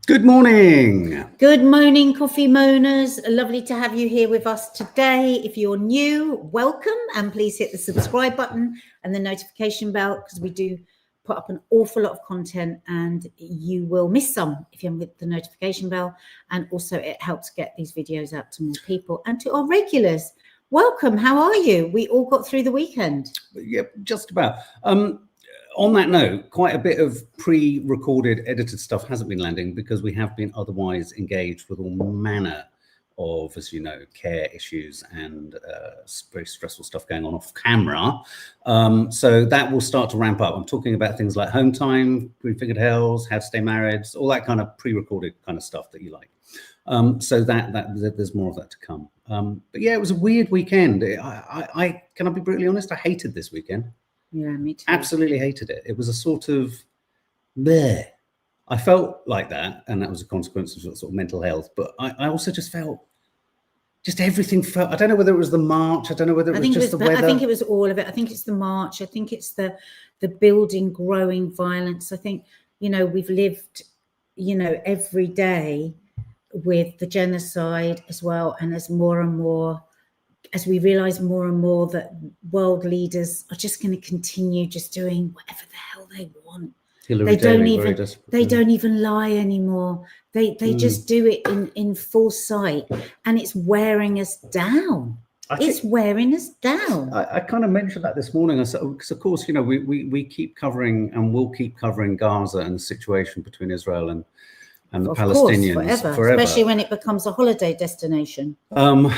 Good morning. Good morning, coffee moaners. Lovely to have you here with us today. If you're new, welcome, and please hit the subscribe button and the notification bell, because we do put up an awful lot of content and you will miss some if you haven't hit the notification bell. And also it helps get these videos out to more people and to our regulars. Welcome. How are you? We all got through the weekend. Yep, just about. On that note, quite a bit of pre-recorded, edited stuff hasn't been landing because we have been otherwise engaged with all manner of, as you know, care issues and very stressful stuff going on off camera. So that will start to ramp up. I'm talking about things like home time, prefigured hells, how to stay married, all that kind of pre-recorded kind of stuff that you like. So that there's more of that to come. But yeah, it was a weird weekend. Can I be brutally honest? I hated this weekend. Yeah, me too. Absolutely hated it. It was a sort of bleh. I felt like that, and that was a consequence of sort of mental health. But I also just felt, everything felt. I don't know whether it was the march. I don't know whether it was just the weather. I think it was all of it. I think it's the march. I think it's the building, growing violence. I think, we've lived, every day with the genocide as well, and as we realize more and more that world leaders are just going to continue just doing whatever the hell they want. They don't even lie anymore. They just do it in full sight, and it's wearing us down. It's wearing us down. I kind of mentioned that this morning, because of course, we keep covering and will keep covering Gaza and the situation between Israel and the Palestinians forever, especially when it becomes a holiday destination. But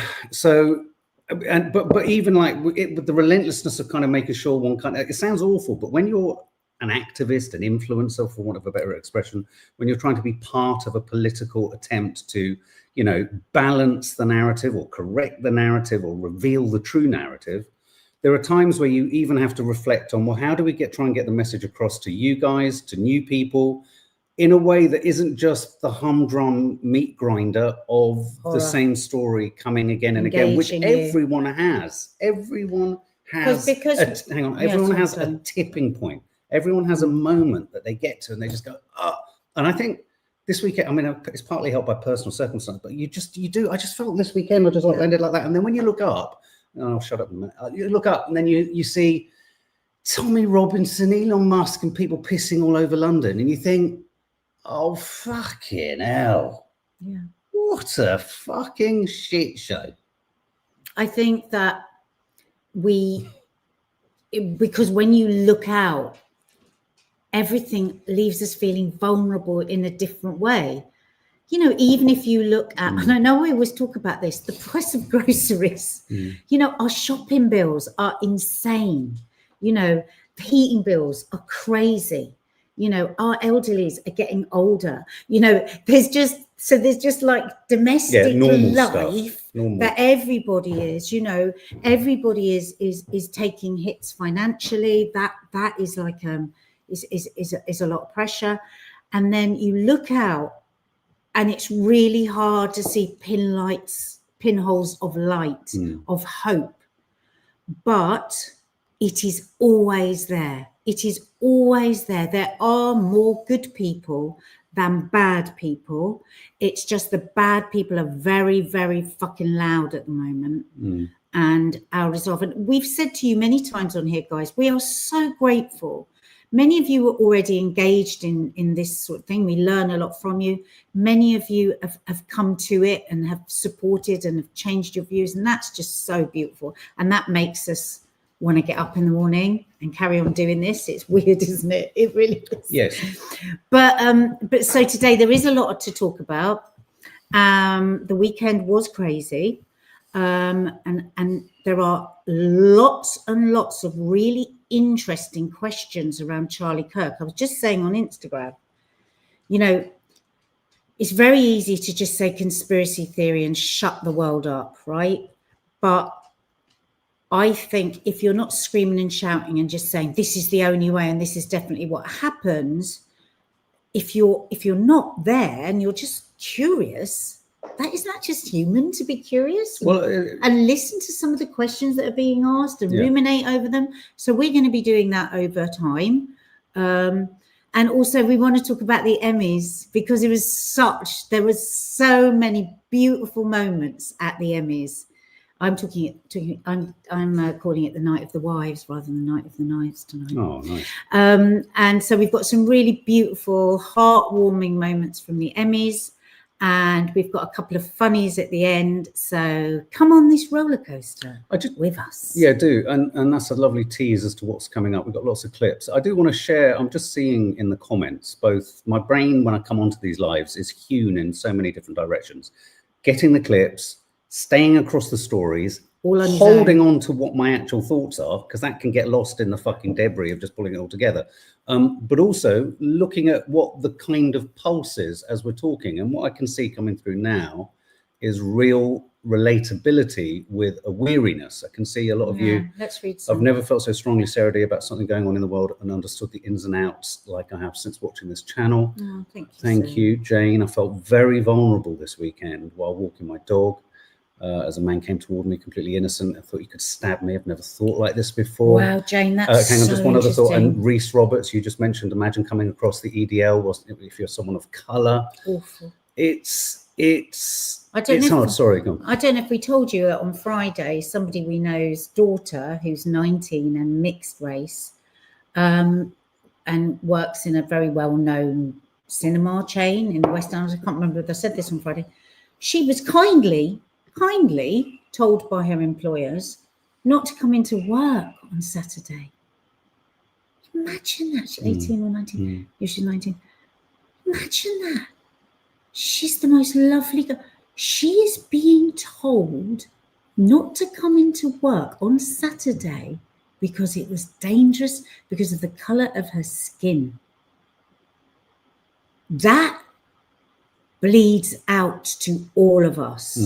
even like with the relentlessness of kind of making sure one kind of, it sounds awful, but when you're an activist, an influencer, for want of a better expression, when you're trying to be part of a political attempt to, balance the narrative or correct the narrative or reveal the true narrative, there are times where you even have to reflect on, well, how do we try and get the message across to you guys, to new people, in a way that isn't just the humdrum meat grinder of the same story coming again and again, which everyone has. Everyone has everyone has a tipping point. Everyone has a moment that they get to and they just go, oh. And I think this weekend, I mean, it's partly helped by personal circumstance, but I just felt this weekend, I just ended like that. And then when you look up, I'll shut up in a minute. You look up and then you see Tommy Robinson, Elon Musk, and people pissing all over London. And you think, oh, fucking hell. Yeah. What a fucking shit show. I think that because when you look out, everything leaves us feeling vulnerable in a different way. Even if you look at, and I know I always talk about this, the price of groceries, our shopping bills are insane. The heating bills are crazy. Our elderlies are getting older. There's just like domestic life that everybody is. Everybody is taking hits financially. That is like is a lot of pressure. And then you look out, and it's really hard to see pinholes of light, of hope, but it is always there. It is always there. There are more good people than bad people. It's just the bad people are very, very fucking loud at the moment. And our resolve. And we've said to you many times on here, guys, we are so grateful. Many of you are already engaged in this sort of thing. We learn a lot from you. Many of you have come to it and have supported and have changed your views. And that's just so beautiful. And that makes us want to get up in the morning and carry on doing this. It's weird, isn't it? It really is. Yes. But so today there is a lot to talk about. The weekend was crazy. And there are lots and lots of really interesting questions around Charlie Kirk. I was just saying on Instagram, it's very easy to just say conspiracy theory and shut the world up, right? But I think if you're not screaming and shouting and just saying this is the only way and this is definitely what happens, if you're not there and you're just curious, isn't that just human to be curious and listen to some of the questions that are being asked and ruminate over them? So we're going to be doing that over time. And also we want to talk about the Emmys, because there was so many beautiful moments at the Emmys. I'm calling it the Night of the Wives rather than the Night of the Knives tonight. Oh, nice. And so we've got some really beautiful, heartwarming moments from the Emmys, and we've got a couple of funnies at the end. So come on this roller coaster with us. Yeah, do. And that's a lovely tease as to what's coming up. We've got lots of clips. I do want to share, I'm just seeing in the comments, both my brain when I come onto these lives is hewn in so many different directions. Getting the clips, staying across the stories, holding on to what my actual thoughts are, because that can get lost in the fucking debris of just pulling it all together. But also looking at what the kind of pulse is as we're talking. And what I can see coming through now is real relatability with a weariness. I can see a lot of you. Let's read some. I've never felt so strongly, Sarah D, about something going on in the world and understood the ins and outs like I have since watching this channel. Oh, thank you, Jane. I felt very vulnerable this weekend while walking my dog. As a man came toward me, completely innocent. I thought you could stab me. I've never thought like this before. Wow, Jane, that's hang on, so just one other thought. And interesting. Reese Roberts, you just mentioned, imagine coming across the EDL, if you're someone of colour. Awful. It's hard. Sorry, go on. I don't know if we told you that on Friday, somebody we know's daughter, who's 19 and mixed race, and works in a very well-known cinema chain in the West End. I can't remember if I said this on Friday. She was kindly told by her employers not to come into work on Saturday. Imagine that. She's 18 or 19. Yeah, she's 19. Imagine that. She's the most lovely girl. She is being told not to come into work on Saturday because it was dangerous because of the colour of her skin. That bleeds out to all of us.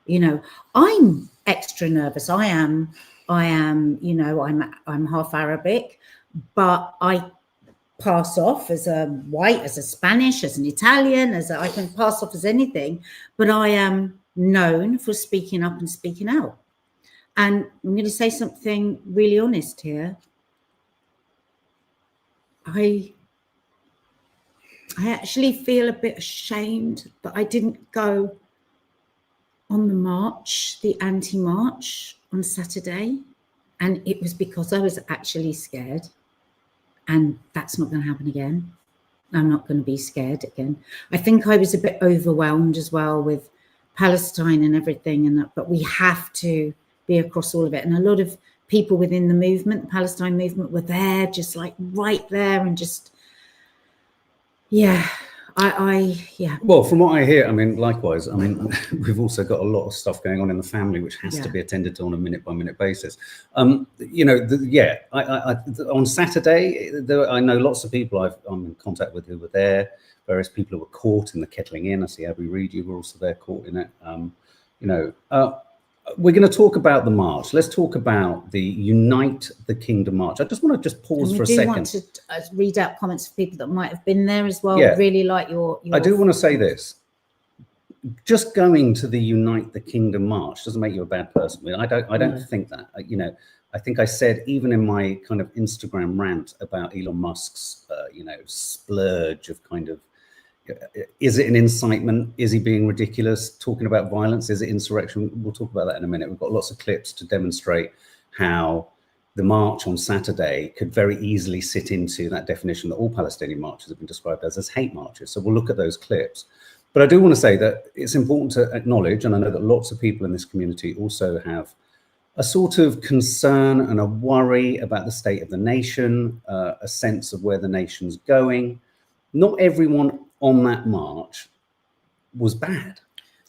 You know, I'm extra nervous. I am, you know, I'm half Arabic, but I pass off as a white, as a Spanish, as an Italian, I can pass off as anything, but I am known for speaking up and speaking out. And I'm going to say something really honest here. I actually feel a bit ashamed that I didn't go on the march, the anti-march on Saturday. And it was because I was actually scared. And that's not going to happen again. I'm not going to be scared again. I think I was a bit overwhelmed as well with Palestine and everything. And but we have to be across all of it. And a lot of people within the movement, the Palestine movement, were there, just like right there, and just, yeah. Well, from what I hear, I mean, likewise, I mean, we've also got a lot of stuff going on in the family, which has to be attended to on a minute-by-minute basis. You know, on Saturday, I know lots of people I'm in contact with who were there, various people who were caught in the kettling in. I see Abby Reed, you were also there caught in it. You know, we're going to talk about the march. Let's talk about the Unite the Kingdom March. I just want to pause for a second. I do want to read out comments of people that might have been there as well. Yeah. Really like your I do want to say this. Just going to the Unite the Kingdom March doesn't make you a bad person. I don't think that. You know, I think I said even in my kind of Instagram rant about Elon Musk's, you know, splurge of kind of, is it an incitement? Is he being ridiculous? Talking about violence? Is it insurrection? We'll talk about that in a minute. We've got lots of clips to demonstrate how the march on Saturday could very easily sit into that definition that all Palestinian marches have been described as hate marches. So we'll look at those clips. But I do want to say that it's important to acknowledge, and I know that lots of people in this community also have a sort of concern and a worry about the state of the nation, a sense of where the nation's going. Not everyone on that march was bad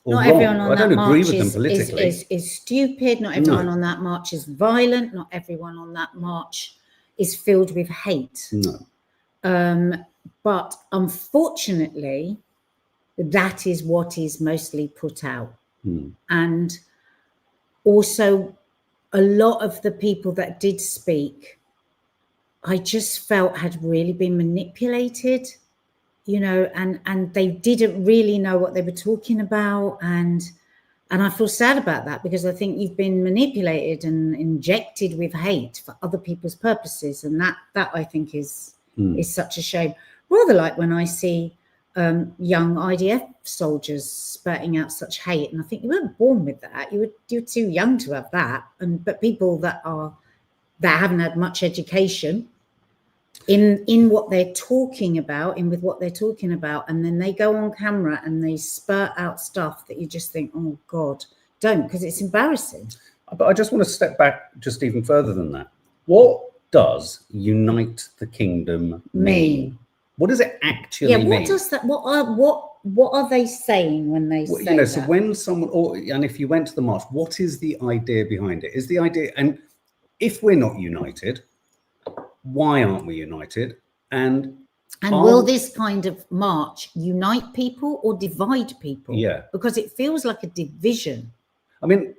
or not wrong. Everyone on I don't that agree march with them politically. Is stupid. Not everyone on that march is violent. Not everyone on that march is filled with hate. No. But unfortunately, that is what is mostly put out. And also a lot of the people that did speak, I just felt had really been manipulated. You know, and they didn't really know what they were talking about, and I feel sad about that, because I think you've been manipulated and injected with hate for other people's purposes, and that I think is is such a shame. Rather like when I see young IDF soldiers spurting out such hate, and I think you weren't born with that. You're too young to have that. But people that haven't had much education in what they're talking about, with what they're talking about, and then they go on camera and they spurt out stuff that you just think, oh God, don't, because it's embarrassing. But I just want to step back just even further than that. What does unite the kingdom mean? What does it actually mean? What does that? What are they saying when they say that? So when someone, and if you went to the march, what is the idea behind it? Is the idea, and if we're not united, why aren't we united? And will this kind of march unite people or divide people? Yeah, because it feels like a division. I mean,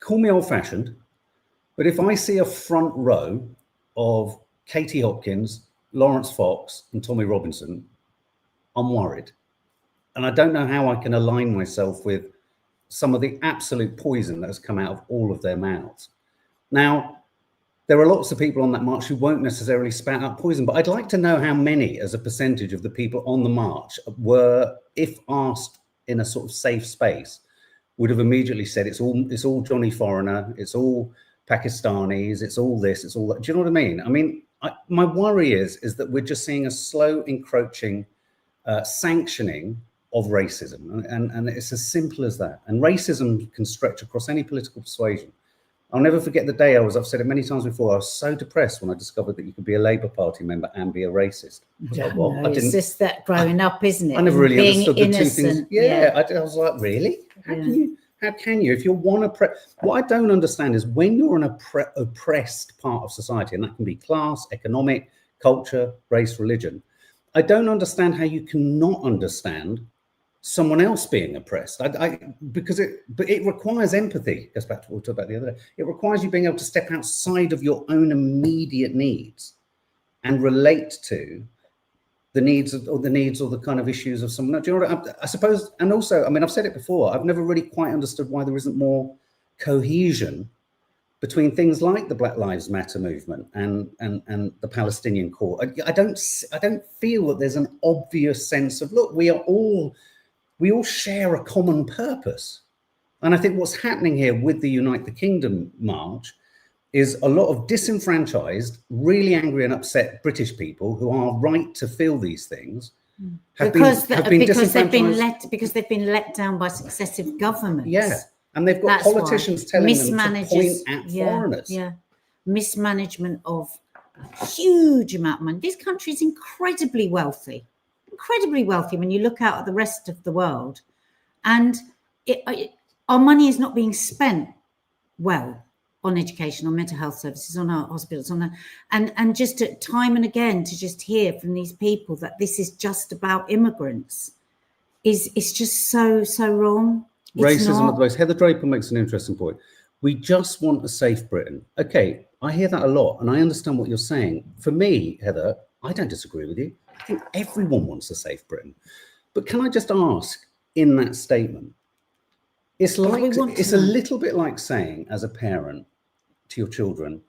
call me old-fashioned, but if I see a front row of Katie Hopkins, Lawrence Fox and Tommy Robinson, I'm worried. And I don't know how I can align myself with some of the absolute poison that has come out of all of their mouths. Now, there are lots of people on that march who won't necessarily spat out poison, but I'd like to know how many as a percentage of the people on the march were, if asked in a sort of safe space, would have immediately said, it's all Johnny Foreigner, it's all Pakistanis, it's all this, it's all that. Do you know what I mean? I mean, my worry is that we're just seeing a slow encroaching sanctioning of racism. And it's as simple as that. And racism can stretch across any political persuasion. I'll never forget the day I've said it many times before, I was so depressed when I discovered that you could be a Labour Party member and be a racist. It's just that growing up, isn't it? I never really understood the two things. Yeah. I was like, really? How can you? If you're what I don't understand is when you're an oppressed part of society, and that can be class, economic, culture, race, religion, I don't understand how you cannot understand someone else being oppressed. Because it requires empathy. Goes back to what we talked about the other day. It requires you being able to step outside of your own immediate needs and relate to the needs or the kind of issues of someone. Do you know what I suppose? And also, I mean, I've said it before, I've never really quite understood why there isn't more cohesion between things like the Black Lives Matter movement and the Palestinian cause. I don't feel that there's an obvious sense of, look, we all share a common purpose. And I think what's happening here with the Unite the Kingdom march is a lot of disenfranchised, really angry and upset British people who are right to feel these things because they've been let down by successive governments. Yeah, and they've got politicians telling them to point at foreigners. Yeah, mismanagement of a huge amount of money. This country is incredibly wealthy when you look out at the rest of the world, and our money is not being spent well on education, on mental health services, on our hospitals, and just time and again to just hear from these people that this is just about immigrants it's just so wrong. Racism at the base. Heather Draper makes an interesting point. We just want a safe Britain. Okay, I hear that a lot, and I understand what you're saying. For me, Heather, I don't disagree with you. I think everyone wants a safe Britain. But can I just ask, in that statement, it's a little bit like saying, as a parent to your children,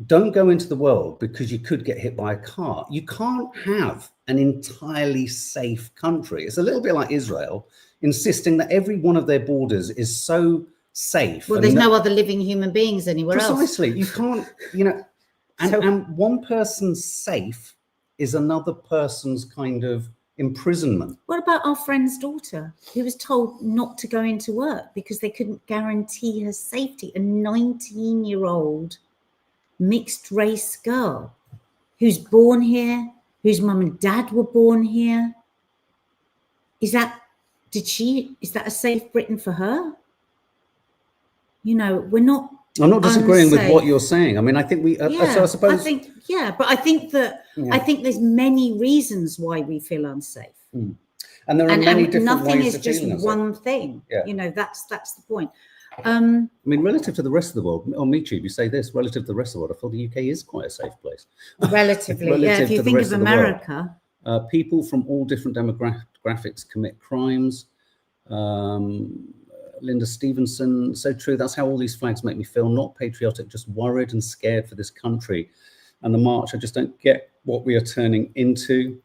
don't go into the world because you could get hit by a car. You can't have an entirely safe country. It's a little bit like Israel insisting that every one of their borders is so safe. Well, there's no other living human beings anywhere else. Precisely. You can't, and one person's safe is another person's kind of imprisonment. What about our friend's daughter who was told not to go into work because they couldn't guarantee her safety? A 19-year-old mixed race girl who's born here, whose mum and dad were born here. Is that a safe Britain for her? We're not. I'm not disagreeing with what you're saying. I mean, I think so I suppose. But I think there's many reasons why we feel unsafe. Mm. And there are many different nothing ways is just one thing. Yeah. That's the point. I mean, relative to the rest of the world, on MeTube, you say this, relative to the rest of the world, I feel the UK is quite a safe place. Relatively, yeah. If you think of America. People from all different demographics commit crimes. Linda Stevenson, so true. That's how all these flags make me feel, not patriotic, just worried and scared for this country. And the march, I just don't get what we are turning into.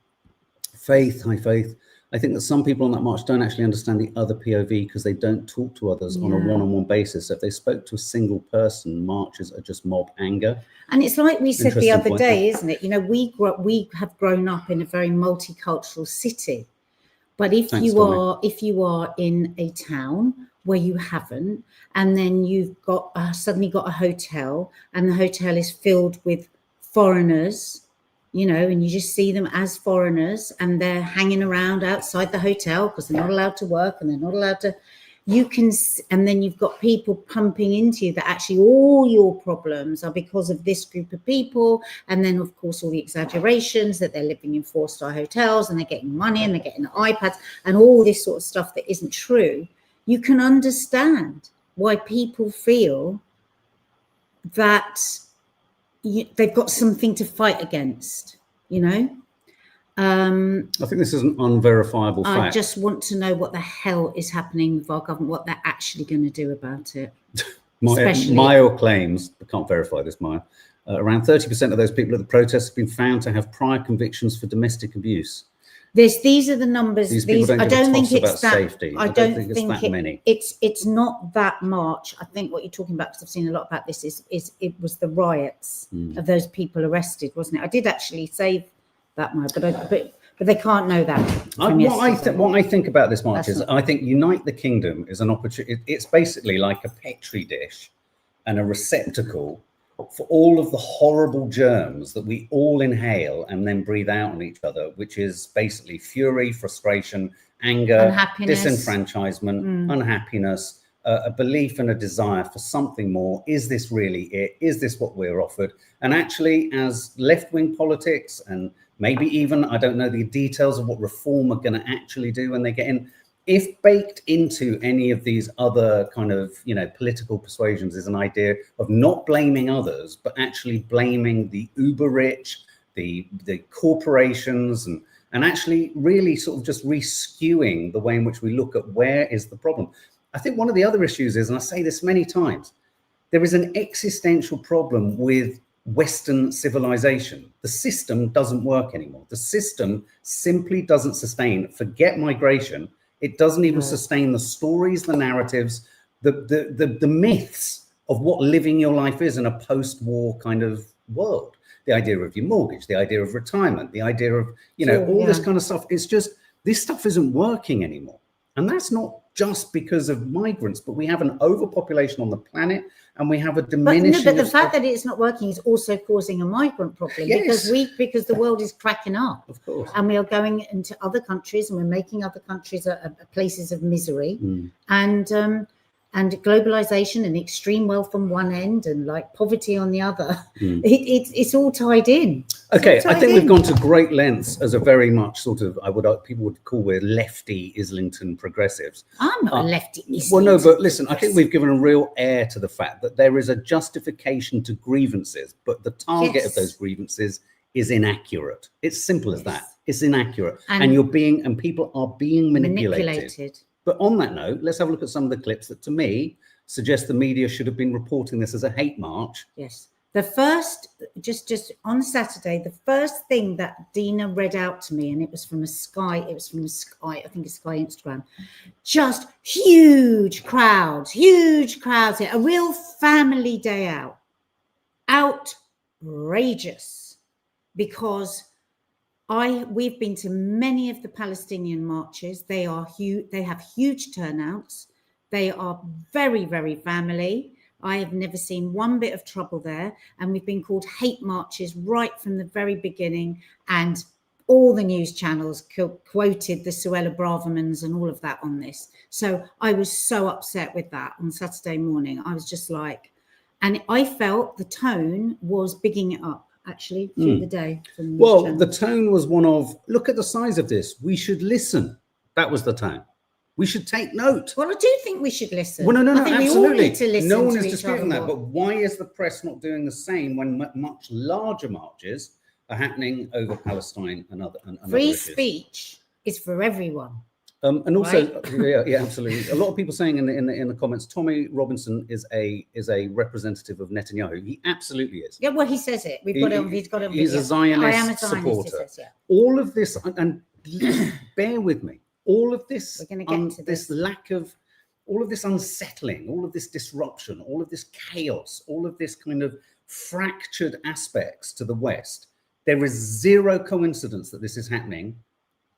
Faith, high faith. I think that some people on that march don't actually understand the other POV because they don't talk to others on a one-on-one basis. So if they spoke to a single person, marches are just mob anger. And it's like we said the other day, isn't it? You know, we have grown up in a very multicultural city, but if you are in a town where you haven't, and then you've got suddenly got a hotel, and the hotel is filled with foreigners, you know, and you just see them as foreigners, and they're hanging around outside the hotel because they're not allowed to work and they're not allowed to. You can, and then you've got people pumping into you that actually all your problems are because of this group of people. And then, of course, all the exaggerations that they're living in 4-star hotels and they're getting money and they're getting iPads and all this sort of stuff that isn't true. You can understand why people feel that they've got something to fight against, you know. I think this is an unverifiable fact. I just want to know what the hell is happening with our government, what they're actually going to do about it. Maya claims, I can't verify this, Maya, around 30% of those people at the protests have been found to have prior convictions for domestic abuse. These are the numbers. I don't think it's that. Safety. I don't think it's that many. It's not that much. I think what you're talking about, because I've seen a lot about this, is it was the riots of those people arrested, wasn't it? I did actually save that much, but they can't know that. What I think about this march is, I think Unite the Kingdom is an opportunity. It's basically like a petri dish and a receptacle for all of the horrible germs that we all inhale and then breathe out on each other, which is basically fury, frustration, anger, disenfranchisement, unhappiness, a belief and a desire for something more. Is this really it? Is this what we're offered? And actually, as left-wing politics and maybe even, I don't know the details of what reform are going to actually do when they get in, if baked into any of these other kind of, you know, political persuasions is an idea of not blaming others, but actually blaming the uber rich, the corporations, and actually really sort of just re-skewing the way in which we look at where is the problem. I think one of the other issues is, and I say this many times, there is an existential problem with Western civilization. The system doesn't work anymore. The system simply doesn't sustain, forget migration. It doesn't even sustain the stories, the narratives, the myths of what living your life is in a post-war kind of world. The idea of your mortgage, the idea of retirement, the idea of, you know, all this kind of stuff. It's just, this stuff isn't working anymore. And that's not just because of migrants, but we have an overpopulation on the planet, and we have a diminishing. But the fact that it's not working is also causing a migrant problem, because the world is cracking up, of course, and we are going into other countries, and we're making other countries places of misery, and globalization and extreme wealth on one end and like poverty on the other. It's all tied in. Okay, I think we've gone to great lengths as a very much sort of, people would call we're lefty Islington progressives. I'm not a lefty Islington. Well, no, but listen, I think we've given a real air to the fact that there is a justification to grievances, but the target of those grievances is inaccurate. It's simple as that. It's inaccurate, and people are being manipulated. But on that note, let's have a look at some of the clips that, to me, suggest the media should have been reporting this as a hate march. Yes. The first, just on Saturday, the first thing that Dina read out to me, and it was from a Sky, I think it's Sky Instagram, just huge crowds here, a real family day out. Outrageous. Because we've been to many of the Palestinian marches. They are huge. They have huge turnouts. They are very, very family. I have never seen one bit of trouble there. And we've been called hate marches right from the very beginning. And all the news channels quoted the Suella Bravermans and all of that on this. So I was so upset with that on Saturday morning. I was just like, and I felt the tone was bigging it up. Actually, through the day. The tone was one of, look at the size of this. We should listen. That was the tone. We should take note. Well, I do think we should listen. Well, no, I think absolutely. We all need to listen. No one is disputing that. But why is the press not doing the same when much larger marches are happening over Palestine and other issues? Free speech is for everyone. And also, yeah, absolutely. A lot of people saying in the comments, Tommy Robinson is a representative of Netanyahu. He absolutely is. Yeah, well, he says it. He's got it on video. He's a Zionist, I am a Zionist supporter. says, yeah. All of this, and bear with me, all of this, we're going to get to this lack of, all of this unsettling, all of this disruption, all of this chaos, all of this kind of fractured aspects to the West, there is zero coincidence that this is happening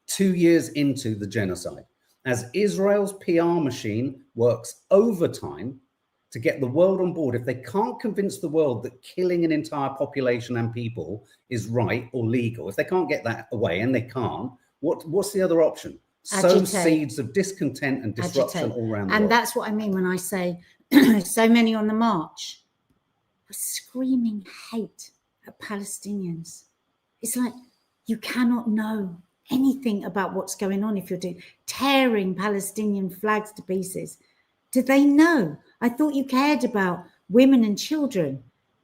2 years into the genocide, as Israel's PR machine works overtime to get the world on board. If they can't convince the world that killing an entire population and people is right or legal, if they can't get that away, and they can't, what's the other option? Sow seeds of discontent and disruption all around the world. And that's what I mean when I say so many on the march were screaming hate at Palestinians. It's like, you cannot know anything about what's going on if you're tearing Palestinian flags to pieces. Did they know? I thought you cared about women and children.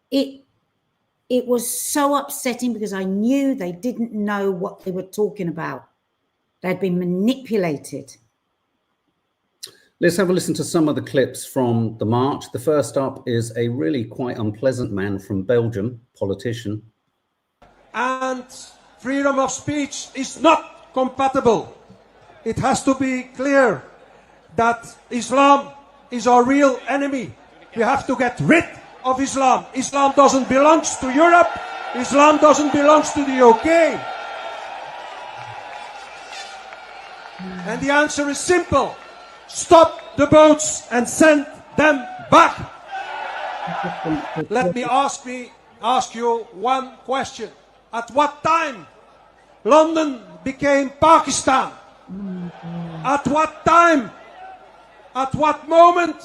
It was so upsetting because I knew they didn't know what they were talking about. They'd been manipulated. Let's have a listen to some of the clips from the march. The first up is a really quite unpleasant man from Belgium, politician. And freedom of speech is not compatible. It has to be clear that Islam is our real enemy. We have to get rid of Islam. Islam doesn't belong to Europe. Islam doesn't belong to the UK. And the answer is simple. Stop the boats and send them back. Let me ask you one question. At what time London became Pakistan? At what time? At what moment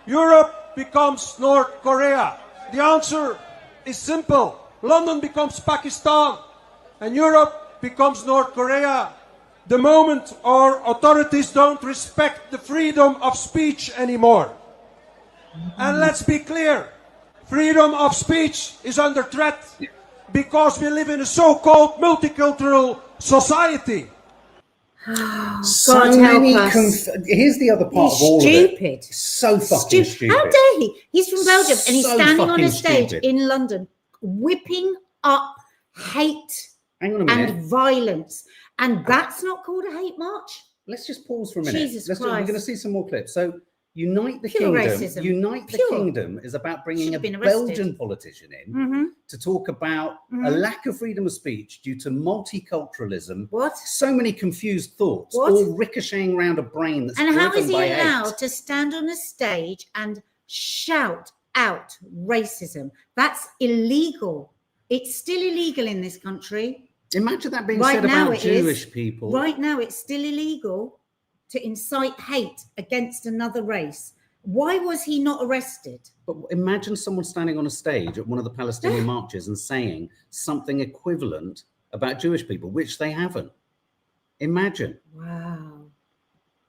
Europe becomes North Korea? The answer is simple. London becomes Pakistan and Europe becomes North Korea the moment our authorities don't respect the freedom of speech anymore. And let's be clear, freedom of speech is under threat because we live in a so-called multicultural society. So many. Here's the other part of all of it. So fucking stupid. How dare he? He's from Belgium and he's standing on a stage in London, whipping up hate and violence. And that's not called a hate march? Let's just pause for a minute. Jesus Christ. We're going to see some more clips. So, Unite the Kingdom. Racism. Unite the Kingdom is about bringing a Belgian politician in to talk about a lack of freedom of speech due to multiculturalism. What? So many confused thoughts, all ricocheting around a brain that's driven by hate. And how is he allowed to stand on a stage and shout out racism? That's illegal. It's still illegal in this country. Imagine that being said about Jewish people. Right now, it's still illegal to incite hate against another race. Why was he not arrested? But imagine someone standing on a stage at one of the Palestinian marches and saying something equivalent about Jewish people, which they haven't. Imagine. Wow.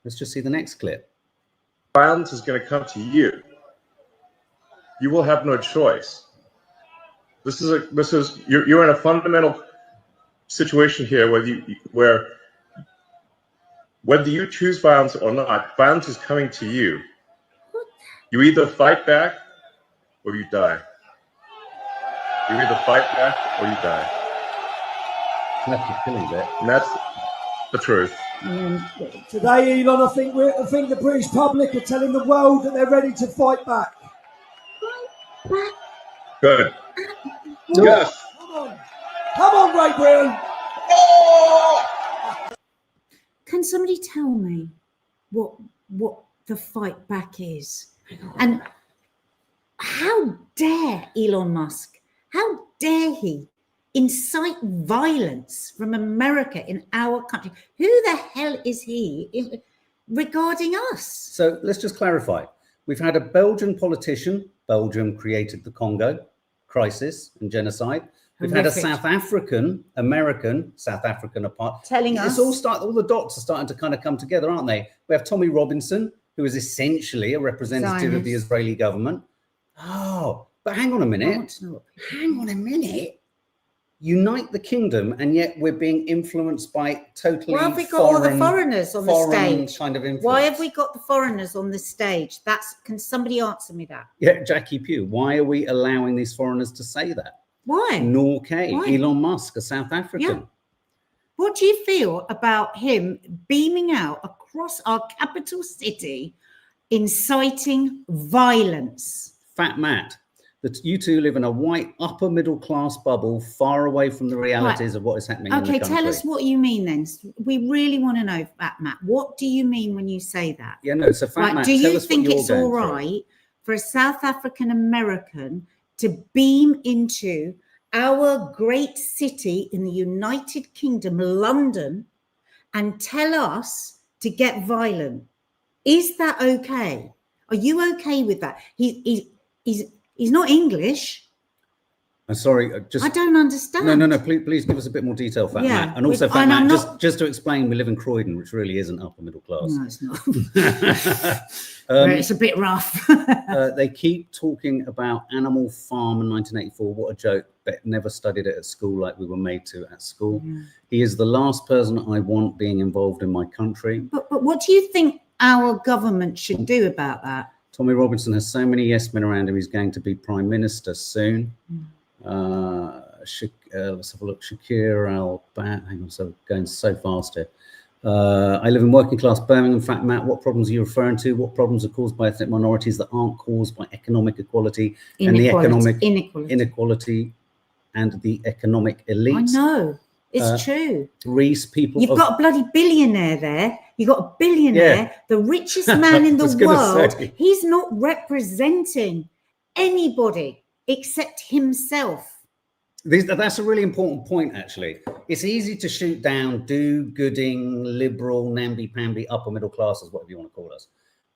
Let's just see the next clip. Violence is going to come to you. You will have no choice. You're in a fundamental situation here where whether you choose violence or not, violence is coming to you. You either fight back or you die. You either fight back or you die. That's the killing bit. And that's the truth. Today, Elon, I think the British public are telling the world that they're ready to fight back. Good. Yes. Come on, Great Britain. Can somebody tell me what the fight back is? And how dare Elon Musk, how dare he incite violence from America in our country? Who the hell is he regarding us? So let's just clarify. We've had a Belgian politician. Belgium created the Congo crisis and genocide. We've had a South African apart. Telling us. All the dots are starting to kind of come together, aren't they? We have Tommy Robinson, who is essentially a representative of the Israeli government. Oh, but hang on a minute. Hang on a minute. unite the kingdom, and yet we're being influenced by totally Why have we got all the foreigners on the stage? Kind of influence. Why have we got the foreigners on the stage? Can somebody answer me that? Yeah, Jackie Pugh. Why are we allowing these foreigners to say that? Why? Norway, Why? Elon Musk, a South African. Yeah. What do you feel about him beaming out across our capital city, inciting violence? Fat Matt, that you two live in a white upper middle class bubble, far away from the realities of what is happening in the country. Okay, tell us what you mean then. We really want to know, Fat Matt. What do you mean when you say that? Yeah, no. So Fat Matt, do you tell us think what it's you're all going right for a South African American to beam into our great city in the United Kingdom, London, and tell us to get violent? Is that okay? Are you okay with that? He's not English. I'm sorry, I don't understand. No. Please give us a bit more detail, Fat Yeah, Matt. And also, Fat Matt, just to explain, we live in Croydon, which really isn't upper middle class. No, it's not. It's a bit rough. They keep talking about Animal Farm in 1984. What a joke. But never studied it at school like we were made to at school. Yeah. He is the last person I want being involved in my country. But what do you think our government should do about that? Tommy Robinson has so many yes men around him. He's going to be prime minister soon. Let's have a look. Shakir Al-Bat. Hang on, so going so fast here. I live in working class Birmingham. Fat Matt, what problems are you referring to? What problems are caused by ethnic minorities that aren't caused by economic equality and the economic inequality and the economic elite? I know. It's true. Reese, You've got a bloody billionaire there. You've got a billionaire, the richest man in the world. He's not representing anybody except himself. That's a really important point, actually. It's easy to shoot down do-gooding, liberal, namby-pamby, upper middle classes, whatever you want to call us.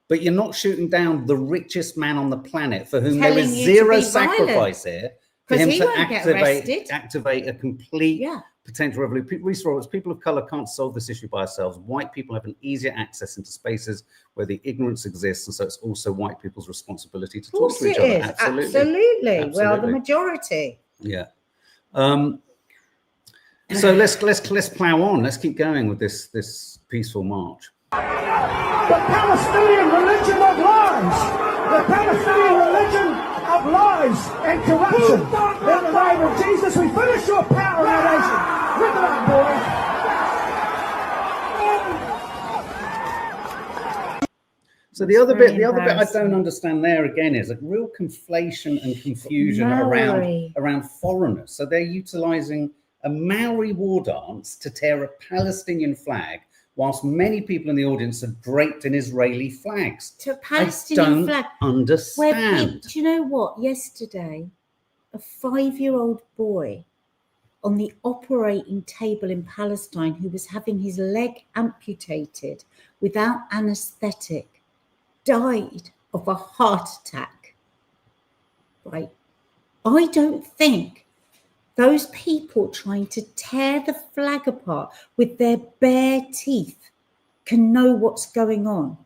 But you're not shooting down the richest man on the planet for whom there is zero sacrifice here for him to activate a complete potential revolution. Reese Roberts, people of color can't solve this issue by ourselves. White people have an easier access into spaces where the ignorance exists, and so it's also white people's responsibility to talk to each other. Absolutely. Well, the majority. Yeah. So let's plow on. Let's keep going with this peaceful march. The Palestinian religion of lies. The Palestinian religion of lies and corruption. In the name of Jesus, we finish your power in our nation. Look at that, boys. So the other bit I don't understand there again is a real conflation and confusion around foreigners. So they're utilizing a Maori war dance to tear a Palestinian flag, whilst many people in the audience are draped in Israeli flags. To a Palestinian flag. I don't understand. Do you know what? Yesterday, a 5-year-old boy on the operating table in Palestine who was having his leg amputated without anaesthetic died of a heart attack. Right? I don't think those people trying to tear the flag apart with their bare teeth can know what's going on.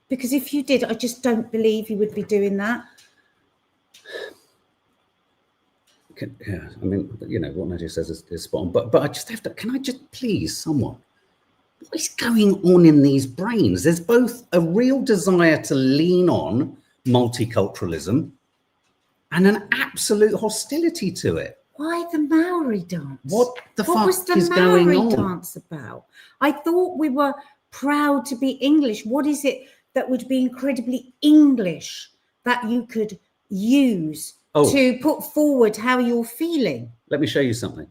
Because if you did, I just don't believe you would be doing that. Yeah, I mean, you know, what Nadia says is spot on. But I just have to, can I just please someone? What is going on in these brains? There's both a real desire to lean on multiculturalism and an absolute hostility to it. Why the Maori dance? What was the Maori dance about? I thought we were proud to be English. What is it that would be incredibly English that you could use to put forward how you're feeling? Let me show you something.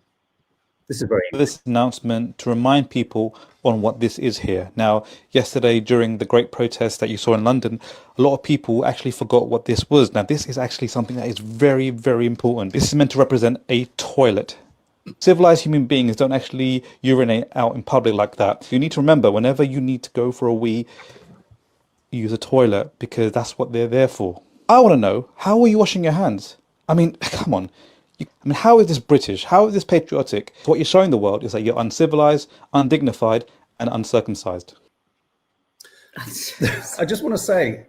This is this announcement to remind people on what this is here. Now, yesterday during the great protest that you saw in London, a lot of people actually forgot what this was. Now, this is actually something that is very, very important. This is meant to represent a toilet. Civilized human beings don't actually urinate out in public like that. You need to remember, whenever you need to go for a wee, use a toilet, because that's what they're there for. I want to know, how are you washing your hands? I mean, come on. How is this British? How is this patriotic? What you're showing the world is that you're uncivilized, undignified, and uncircumcised. I just want to say,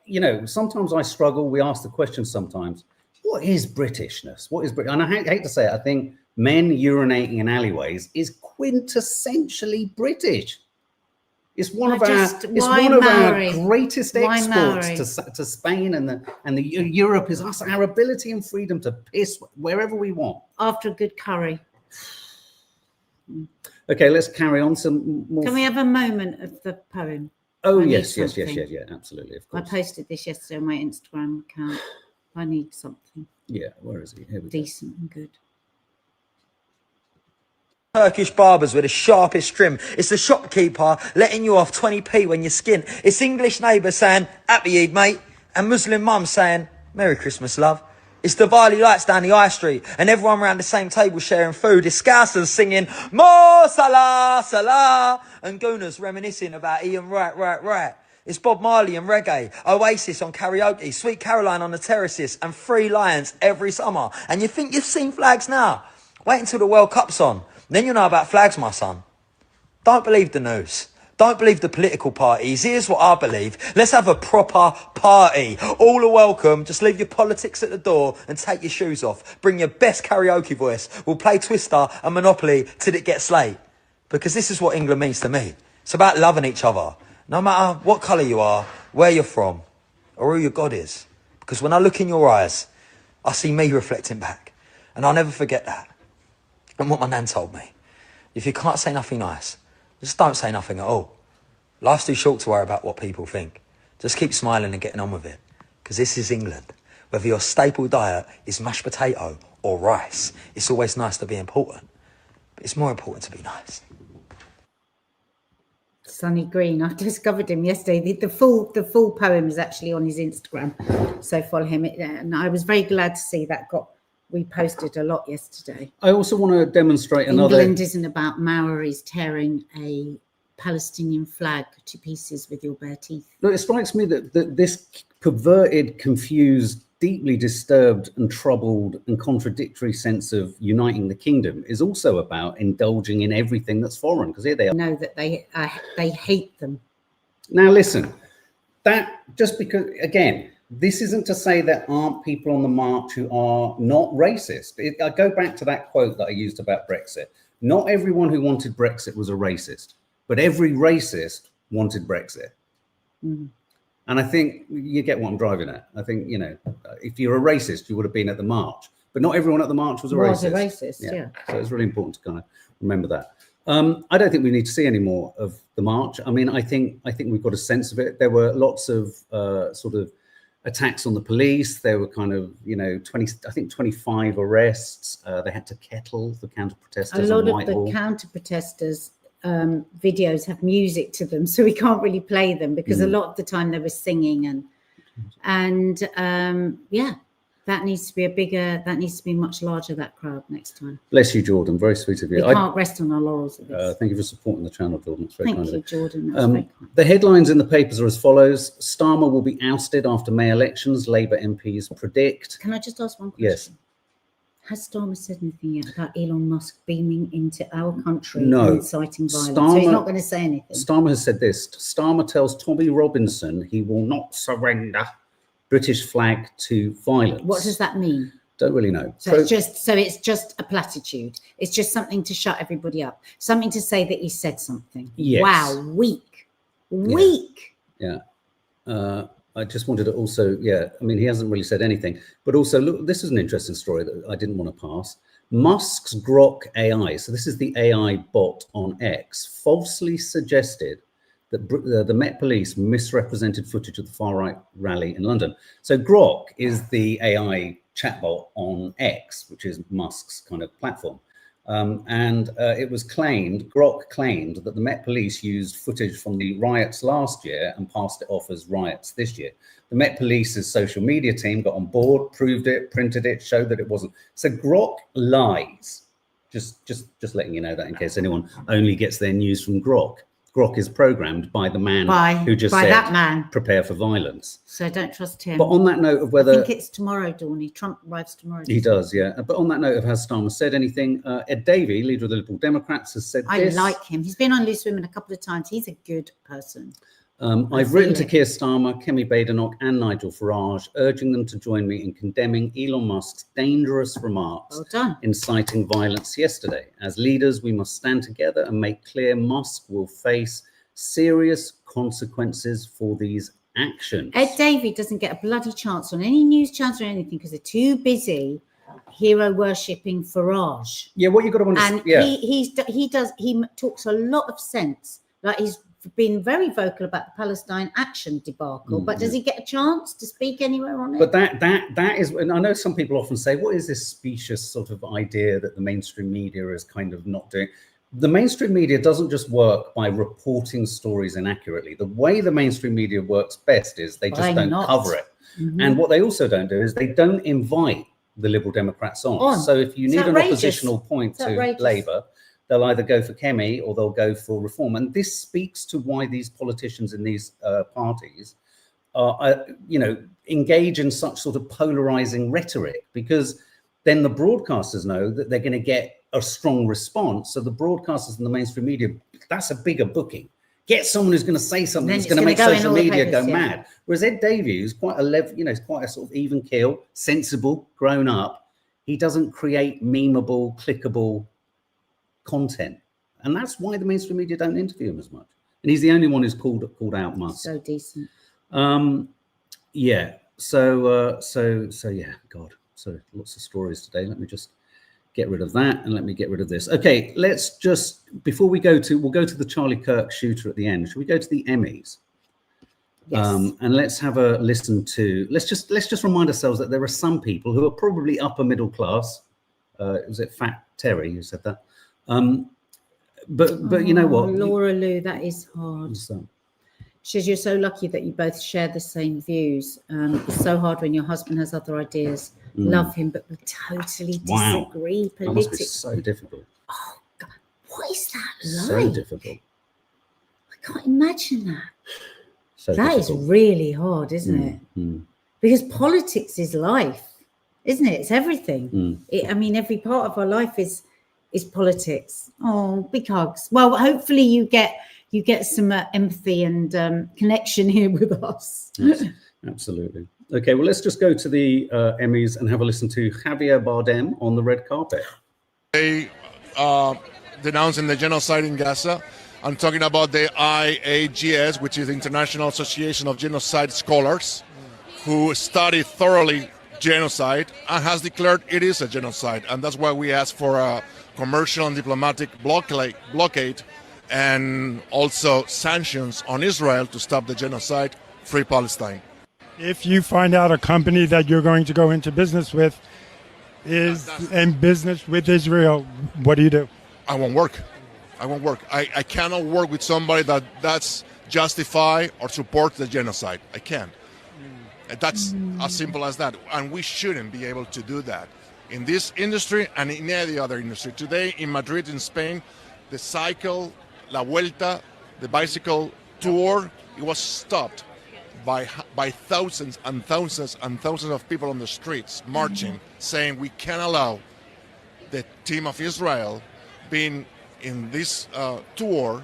you know, sometimes I struggle. We ask the question sometimes. what is Britishness? What is And I hate to say it, I think men urinating in alleyways is quintessentially British. It's one of our greatest exports to Spain and the Europe is us, our ability and freedom to piss wherever we want. After a good curry. Okay, let's carry on. Some more. Can we have a moment of the poem? Oh, yes, absolutely. Of course. I posted this yesterday on my Instagram account. I need something. Yeah, where is it? Here we decent and good. Turkish barbers with the sharpest trim. It's the shopkeeper letting you off 20p when you skin. It's English neighbour saying, happy Eid, mate. And Muslim mum saying, Merry Christmas, love. It's the Diwali lights down the high street and everyone around the same table sharing food. It's Scousers singing, Mo Salah, Salah. And Gooners reminiscing about Ian Right. It's Bob Marley and reggae, Oasis on karaoke, Sweet Caroline on the terraces, and Three Lions every summer. And you think you've seen flags now? Wait until the World Cup's on. Then you'll know about flags, my son. Don't believe the news. Don't believe the political parties. Here's what I believe. Let's have a proper party. All are welcome. Just leave your politics at the door and take your shoes off. Bring your best karaoke voice. We'll play Twister and Monopoly till it gets late. Because this is what England means to me. It's about loving each other. No matter what colour you are, where you're from, or who your God is. Because when I look in your eyes, I see me reflecting back. And I'll never forget that. And what my nan told me. If you can't say nothing nice, just don't say nothing at all. Life's too short to worry about what people think. Just keep smiling and getting on with it. Because this is England. Whether your staple diet is mashed potato or rice, it's always nice to be important. But it's more important to be nice. Sonny Green, I discovered him yesterday. The full poem is actually on his Instagram, so follow him. And I was very glad to see that we posted a lot yesterday. I also want to demonstrate another. England isn't about Maoris tearing a Palestinian flag to pieces with your bare teeth. Look, it strikes me that this perverted, confused, deeply disturbed and troubled and contradictory sense of uniting the kingdom is also about indulging in everything that's foreign, because here they are. Know that they hate them. Now listen, that just because, again, this isn't to say there aren't people on the march who are not racist. I go back to that quote that I used about Brexit. Not everyone who wanted Brexit was a racist, but every racist wanted Brexit. Mm. And I think you get what I'm driving at. I think, if you're a racist, you would have been at the march. But not everyone at the march was a racist. Yeah. So it's really important to kind of remember that. I don't think we need to see any more of the march. I mean, I think we've got a sense of it. There were lots of sort of attacks on the police. There were kind of, 25 arrests. They had to kettle the counter-protesters on Whitehall. A lot of the counter-protesters videos have music to them, so we can't really play them because a lot of the time they were singing and that needs to be much larger, that crowd, next time. Bless you, Jordan. Very sweet of you. We can't rest on our laurels of this. Thank you for supporting the channel, Jordan. It's very Thank kind you, of Jordan. That's very kind. The headlines in the papers are as follows. Starmer will be ousted after May elections, Labour MPs predict. Can I just ask one question? Yes. Has Starmer said anything yet about Elon Musk beaming into our country and inciting violence? So he's not going to say anything. Starmer has said this. Starmer tells Tommy Robinson he will not surrender British flag to violence. What does that mean? Don't really know. So it's just a platitude. It's just something to shut everybody up. Something to say that he said something. Yes. Wow, weak. Yeah. I just wanted to also, I mean, he hasn't really said anything, but also, look, this is an interesting story that I didn't want to pass. Musk's Grok AI, so this is the AI bot on X, falsely suggested that the Met Police misrepresented footage of the far-right rally in London. So Grok is the AI chatbot on X, which is Musk's kind of platform. It was Grok claimed that the Met Police used footage from the riots last year and passed it off as riots this year. The Met Police's social media team got on board, proved it, printed it, showed that it wasn't. So Grok lies. Just letting you know that in case anyone only gets their news from Grok. Grok is programmed by the man who just said, that man, prepare for violence. So don't trust him. But on that note of whether... I think it's tomorrow, Dawny. Trump arrives tomorrow. He does, yeah. But on that note of has Starmer said anything, Ed Davey, leader of the Liberal Democrats, has said this. I like him. He's been on Loose Women a couple of times. He's a good person. I've written to Keir Starmer, Kemi Badenoch and Nigel Farage, urging them to join me in condemning Elon Musk's dangerous remarks inciting violence yesterday. As leaders, we must stand together and make clear Musk will face serious consequences for these actions. Ed Davey doesn't get a bloody chance on any news channels or anything because they're too busy hero worshipping Farage. Yeah, what you got to understand. And he talks a lot of sense. Like he's been very vocal about the Palestine action debacle, but does he get a chance to speak anywhere on it? But that is, and I know some people often say, what is this specious sort of idea that the mainstream media is kind of not doing? The mainstream media doesn't just work by reporting stories inaccurately. The way the mainstream media works best is they just don't cover it. And what they also don't do is they don't invite the Liberal Democrats on. So if you need an oppositional point to Labour, they'll either go for Kemi or they'll go for reform. And this speaks to why these politicians in these parties are, engage in such sort of polarizing rhetoric, because then the broadcasters know that they're going to get a strong response. So the broadcasters and the mainstream media, that's a bigger booking. Get someone who's going to say something that's going to make social media go mad. Whereas Ed Davey, who's quite a level, he's quite a sort of even keel, sensible, grown up. He doesn't create memeable, clickable content, and that's why the mainstream media don't interview him as much. And he's the only one who's called out Musk. So decent. Yeah. So yeah. God. So lots of stories today. Let me just get rid of that, and let me get rid of this. Okay. Let's just, before we'll go to the Charlie Kirk shooter at the end. Should we go to the Emmys? Yes. And let's have a listen to. Let's just remind ourselves that there are some people who are probably upper middle class. Was it Fat Terry who said that? But you know what, Laura Lou, that is hard. She says, you're so lucky that you both share the same views. It's so hard when your husband has other ideas. Love him, but we totally disagree politically. That must be so difficult. Oh God, what is that like? So difficult. I can't imagine that. So that difficult. is really hard, isn't it? Because politics is life, isn't it? It's everything. I mean, every part of our life is politics. Oh, big hugs. Well, hopefully you get some empathy and connection here with us. Yes, absolutely. Okay, well, let's just go to the Emmys and have a listen to Javier Bardem on the red carpet. They denouncing the genocide in Gaza. I'm talking about the IAGS, which is the International Association of Genocide Scholars, who study thoroughly genocide and has declared it is a genocide. And that's why we ask for a commercial and diplomatic blockade and also sanctions on Israel to stop the genocide, free Palestine. If you find out a company that you're going to go into business with is in business with Israel, what do? I won't work. I cannot work with somebody that's justify or support the genocide. I can't. That's as simple as that. And we shouldn't be able to do that in this industry and in any other industry. Today in Madrid, in Spain, the cycle, La Vuelta, the bicycle tour, it was stopped by thousands and thousands and thousands of people on the streets marching, saying we can't allow the team of Israel being in this tour,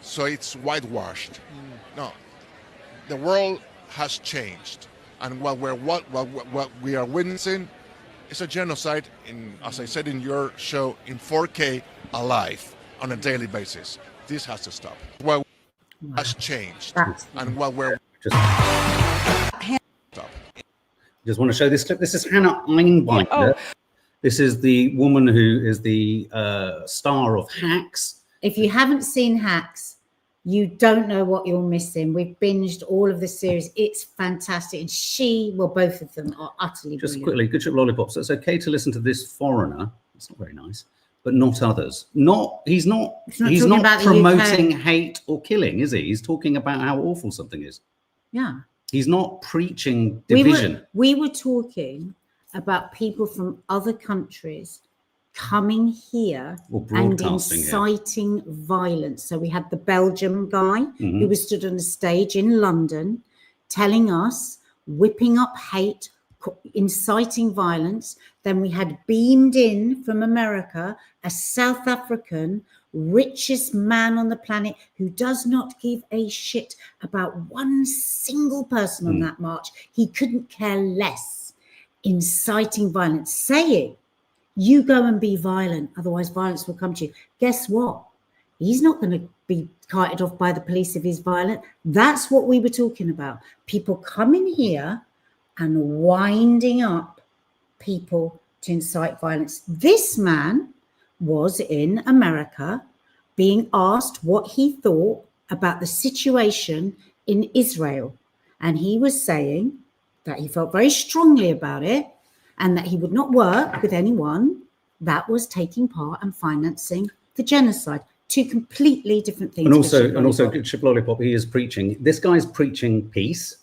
so it's whitewashed. No, the world has changed, and what we are witnessing is a genocide, as I said in your show, in 4K alive on a daily basis. This has to stop. What has changed, and what we're Just want to show this clip. This is Hannah Einbinder. This is the woman who is the star of Hacks. If you haven't seen Hacks, you don't know what you're missing. We've binged all of the series. It's fantastic. And both of them are utterly brilliant. Just quickly, good ship lollipop. So it's okay to listen to this foreigner. It's not very nice, but not others. He's not promoting hate or killing, is he? He's talking about how awful something is. Yeah. He's not preaching division. We were talking about people from other countries coming here and inciting violence. So we had the Belgium guy who was stood on a stage in London telling us, whipping up hate, inciting violence. Then we had beamed in from America a South African richest man on the planet who does not give a shit about one single person on that march. He couldn't care less. Inciting violence, saying, you go and be violent, otherwise violence will come to you. Guess what? He's not going to be carted off by the police if he's violent. That's what we were talking about. People coming here and winding up people to incite violence. This man was in America being asked what he thought about the situation in Israel. And he was saying that he felt very strongly about it and that he would not work with anyone that was taking part and financing the genocide. Two completely different things. And also, Chip Lollipop, he is preaching. This guy's preaching peace,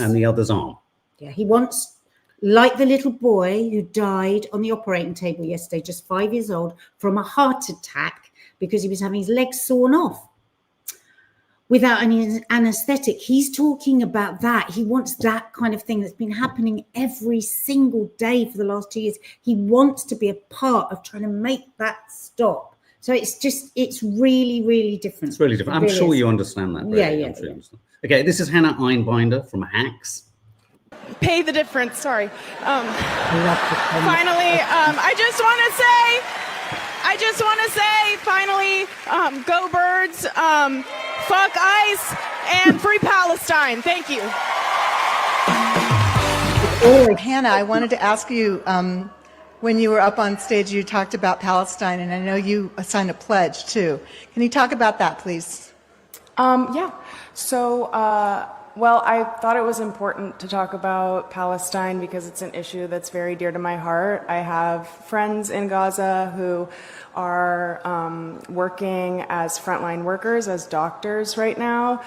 and the others aren't. Yeah, he wants, like the little boy who died on the operating table yesterday, just 5 years old, from a heart attack because he was having his legs sawn off without any anesthetic. He's talking about that. He wants that kind of thing that's been happening every single day for the last 2 years. He wants to be a part of trying to make that stop. So it's really, really different. It's really different. I'm sure you understand that. Really. Yeah. Okay, this is Hannah Einbinder from Hacks. Pay the difference. Sorry. Finally, I just want to say, finally, go Birds, fuck ICE, and free Palestine. Thank you. Hannah, I wanted to ask you, when you were up on stage, you talked about Palestine, and I know you signed a pledge too. Can you talk about that, please? Yeah. So, well, I thought it was important to talk about Palestine because it's an issue that's very dear to my heart. I have friends in Gaza who are working as frontline workers, as doctors right now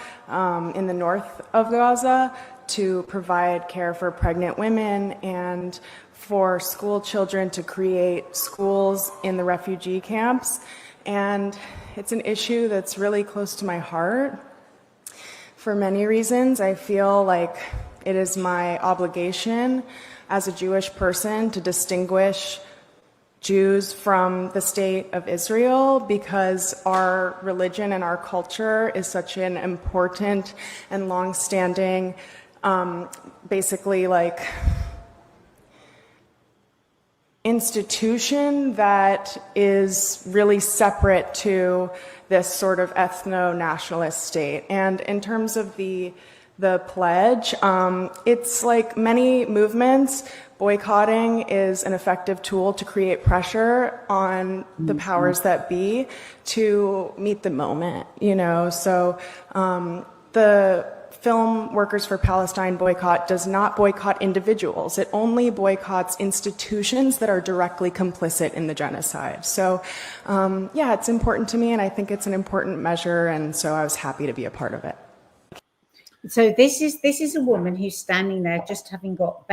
in the north of Gaza to provide care for pregnant women and for school children to create schools in the refugee camps. And it's an issue that's really close to my heart. For many reasons, I feel like it is my obligation as a Jewish person to distinguish Jews from the state of Israel because our religion and our culture is such an important and long-standing, basically like institution that is really separate to this sort of ethno-nationalist state. And in terms of the pledge, it's like many movements, boycotting is an effective tool to create pressure on the powers that be to meet the moment, you know? So the Film Workers for Palestine boycott does not boycott individuals. It only boycotts institutions that are directly complicit in the genocide. So, yeah, it's important to me, and I think it's an important measure, and so I was happy to be a part of it. So this is a woman who's standing there just having got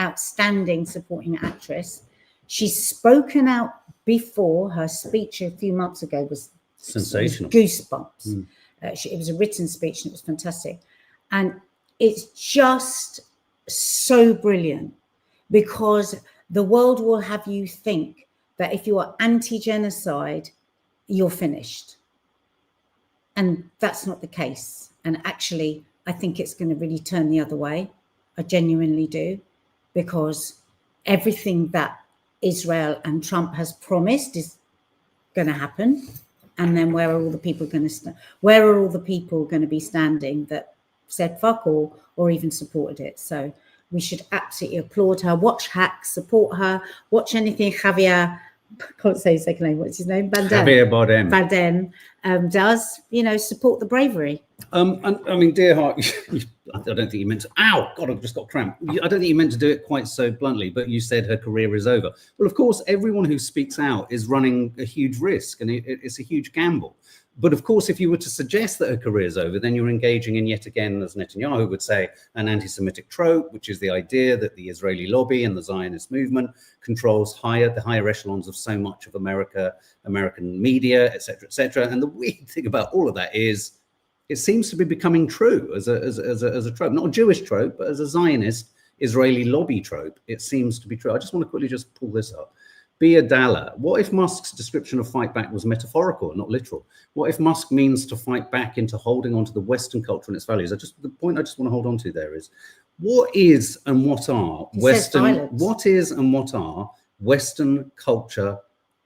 outstanding supporting actress. She's spoken out before. Her speech a few months ago was sensational. Goosebumps. It was a written speech and it was fantastic. And it's just so brilliant because the world will have you think that if you are anti-genocide, you're finished. And that's not the case. And actually, I think it's going to really turn the other way. I genuinely do, because everything that Israel and Trump has promised is going to happen. And then where are all the people going to Where are all the people going to be standing that said fuck all or even supported it? So we should absolutely applaud her. Watch Hacks, support her. Watch anything Javier, I can't say his second name. What's his name? Javier Bardem. Does, support the bravery. And I mean, dear heart, I don't think you meant to. Ow, God, I've just got cramp. I don't think you meant to do it quite so bluntly, but you said her career is over. Well, of course, everyone who speaks out is running a huge risk, and it's a huge gamble. But of course, if you were to suggest that her career is over, then you're engaging in, yet again, as Netanyahu would say, an anti-Semitic trope, which is the idea that the Israeli lobby and the Zionist movement controls the higher echelons of so much of American media, et cetera. And the weird thing about all of that is it seems to be becoming true as a trope, not a Jewish trope, but as a Zionist Israeli lobby trope. It seems to be true. I just want to quickly just pull this up. Biadala, what if Musk's description of fight back was metaphorical, not literal? What if Musk means to fight back into holding on to the Western culture and its values? The point I just want to hold on to there is, what is and what are Western culture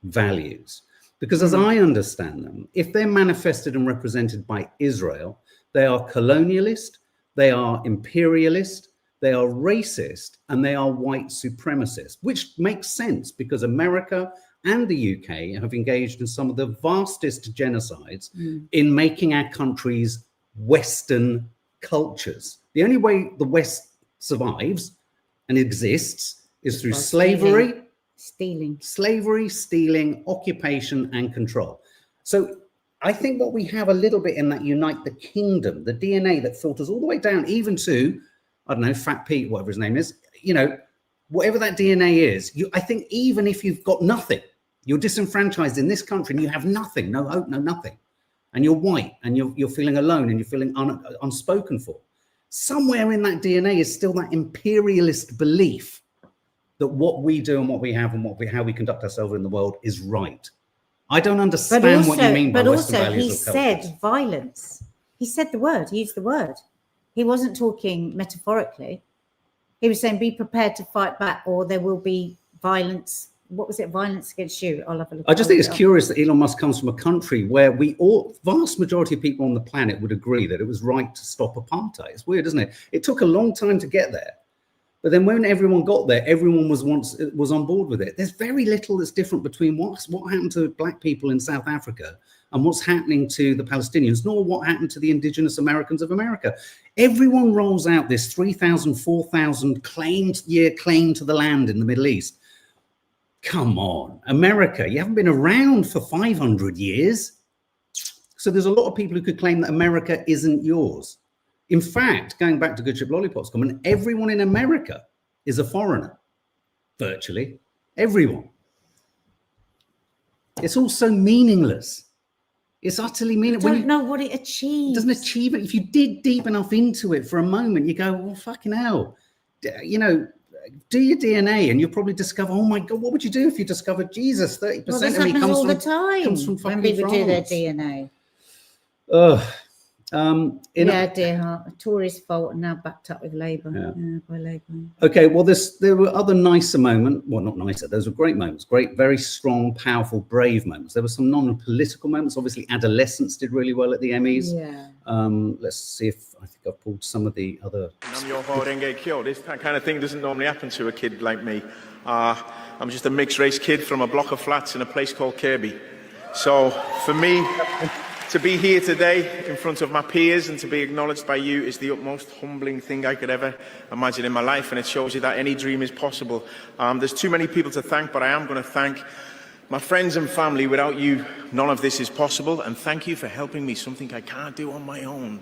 values? Because as I understand them, if they're manifested and represented by Israel, they are colonialist, they are imperialist, they are racist, and they are white supremacist, which makes sense because America and the UK have engaged in some of the vastest genocides in making our countries Western cultures. The only way the West survives and exists is through slavery, stealing, occupation, and control. So I think what we have a little bit in that Unite the Kingdom, the DNA that filters all the way down, even to, I don't know, Fat Pete, whatever his name is, you know, whatever that DNA is, I think even if you've got nothing, you're disenfranchised in this country and you have nothing, no hope, no nothing, and you're white and you're feeling alone and you're feeling unspoken for, somewhere in that DNA is still that imperialist belief that what we do and what we have and how we conduct ourselves in the world is right. I don't understand what you mean by Western values. But also he said violence. He said the word, he used the word. He wasn't talking metaphorically. He was saying, be prepared to fight back or there will be violence. What was it? Violence against you. I'll have a look. I just think it's curious that Elon Musk comes from a country where vast majority of people on the planet would agree that it was right to stop apartheid. It's weird, isn't it? It took a long time to get there. But then when everyone got there, everyone was on board with it. There's very little that's different between what happened to black people in South Africa and what's happening to the Palestinians, nor what happened to the indigenous Americans of America. Everyone rolls out this 3,000, 4,000 claim to the land in the Middle East. Come on, America, you haven't been around for 500 years. So there's a lot of people who could claim that America isn't yours. In fact, going back to Good Ship Lollipop's comment, everyone in America is a foreigner, virtually everyone. It's all so meaningless. It's utterly meaningless. I don't know what it achieves. It doesn't achieve it. If you dig deep enough into it for a moment, you go, well, fucking hell. You know, do your DNA and you'll probably discover, oh my God, what would you do if you discovered Jesus? 30% well, of me comes all the time comes from fucking when people France. do their DNA. Dear heart, a Tory's fault and now backed up with Labour. By Labour. Okay, well, there were other nicer moments. Well, not nicer. Those were great moments. Great, very strong, powerful, brave moments. There were some non-political moments. Obviously, Adolescents did really well at the Emmys. Yeah. Let's see if I think I've pulled some of the other. I'm your Renge Kyo. This kind of thing doesn't normally happen to a kid like me. I'm just a mixed race kid from a block of flats in a place called Kirby. So for me, to be here today in front of my peers and to be acknowledged by you is the utmost humbling thing I could ever imagine in my life, and it shows you that any dream is possible. There's too many people to thank, but I am going to thank my friends and family. Without you, none of this is possible, and thank you for helping me, something I can't do on my own.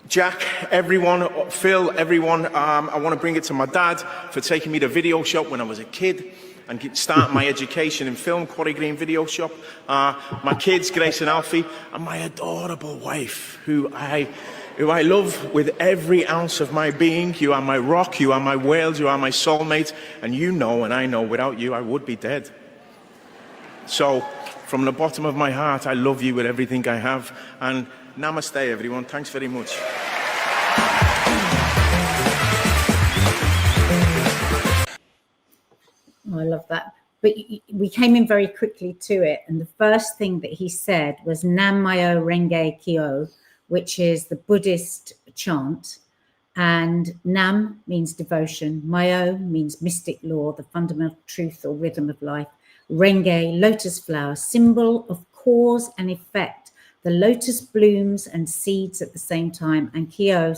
Jack, everyone, Phil, everyone, I want to bring it to my dad for taking me to video shop when I was a kid and start my education in film, Quarry Green Video Shop. My kids, Grace and Alfie, and my adorable wife, who I love with every ounce of my being. You are my rock, you are my world, you are my soulmate, and you know and I know without you I would be dead. So, from the bottom of my heart, I love you with everything I have, and namaste everyone, thanks very much. I love that. But we came in very quickly to it. And the first thing that he said was Nam Myo Renge Kyo, which is the Buddhist chant. And Nam means devotion. Myo means mystic law, the fundamental truth or rhythm of life. Renge, lotus flower, symbol of cause and effect. The lotus blooms and seeds at the same time. And Kyo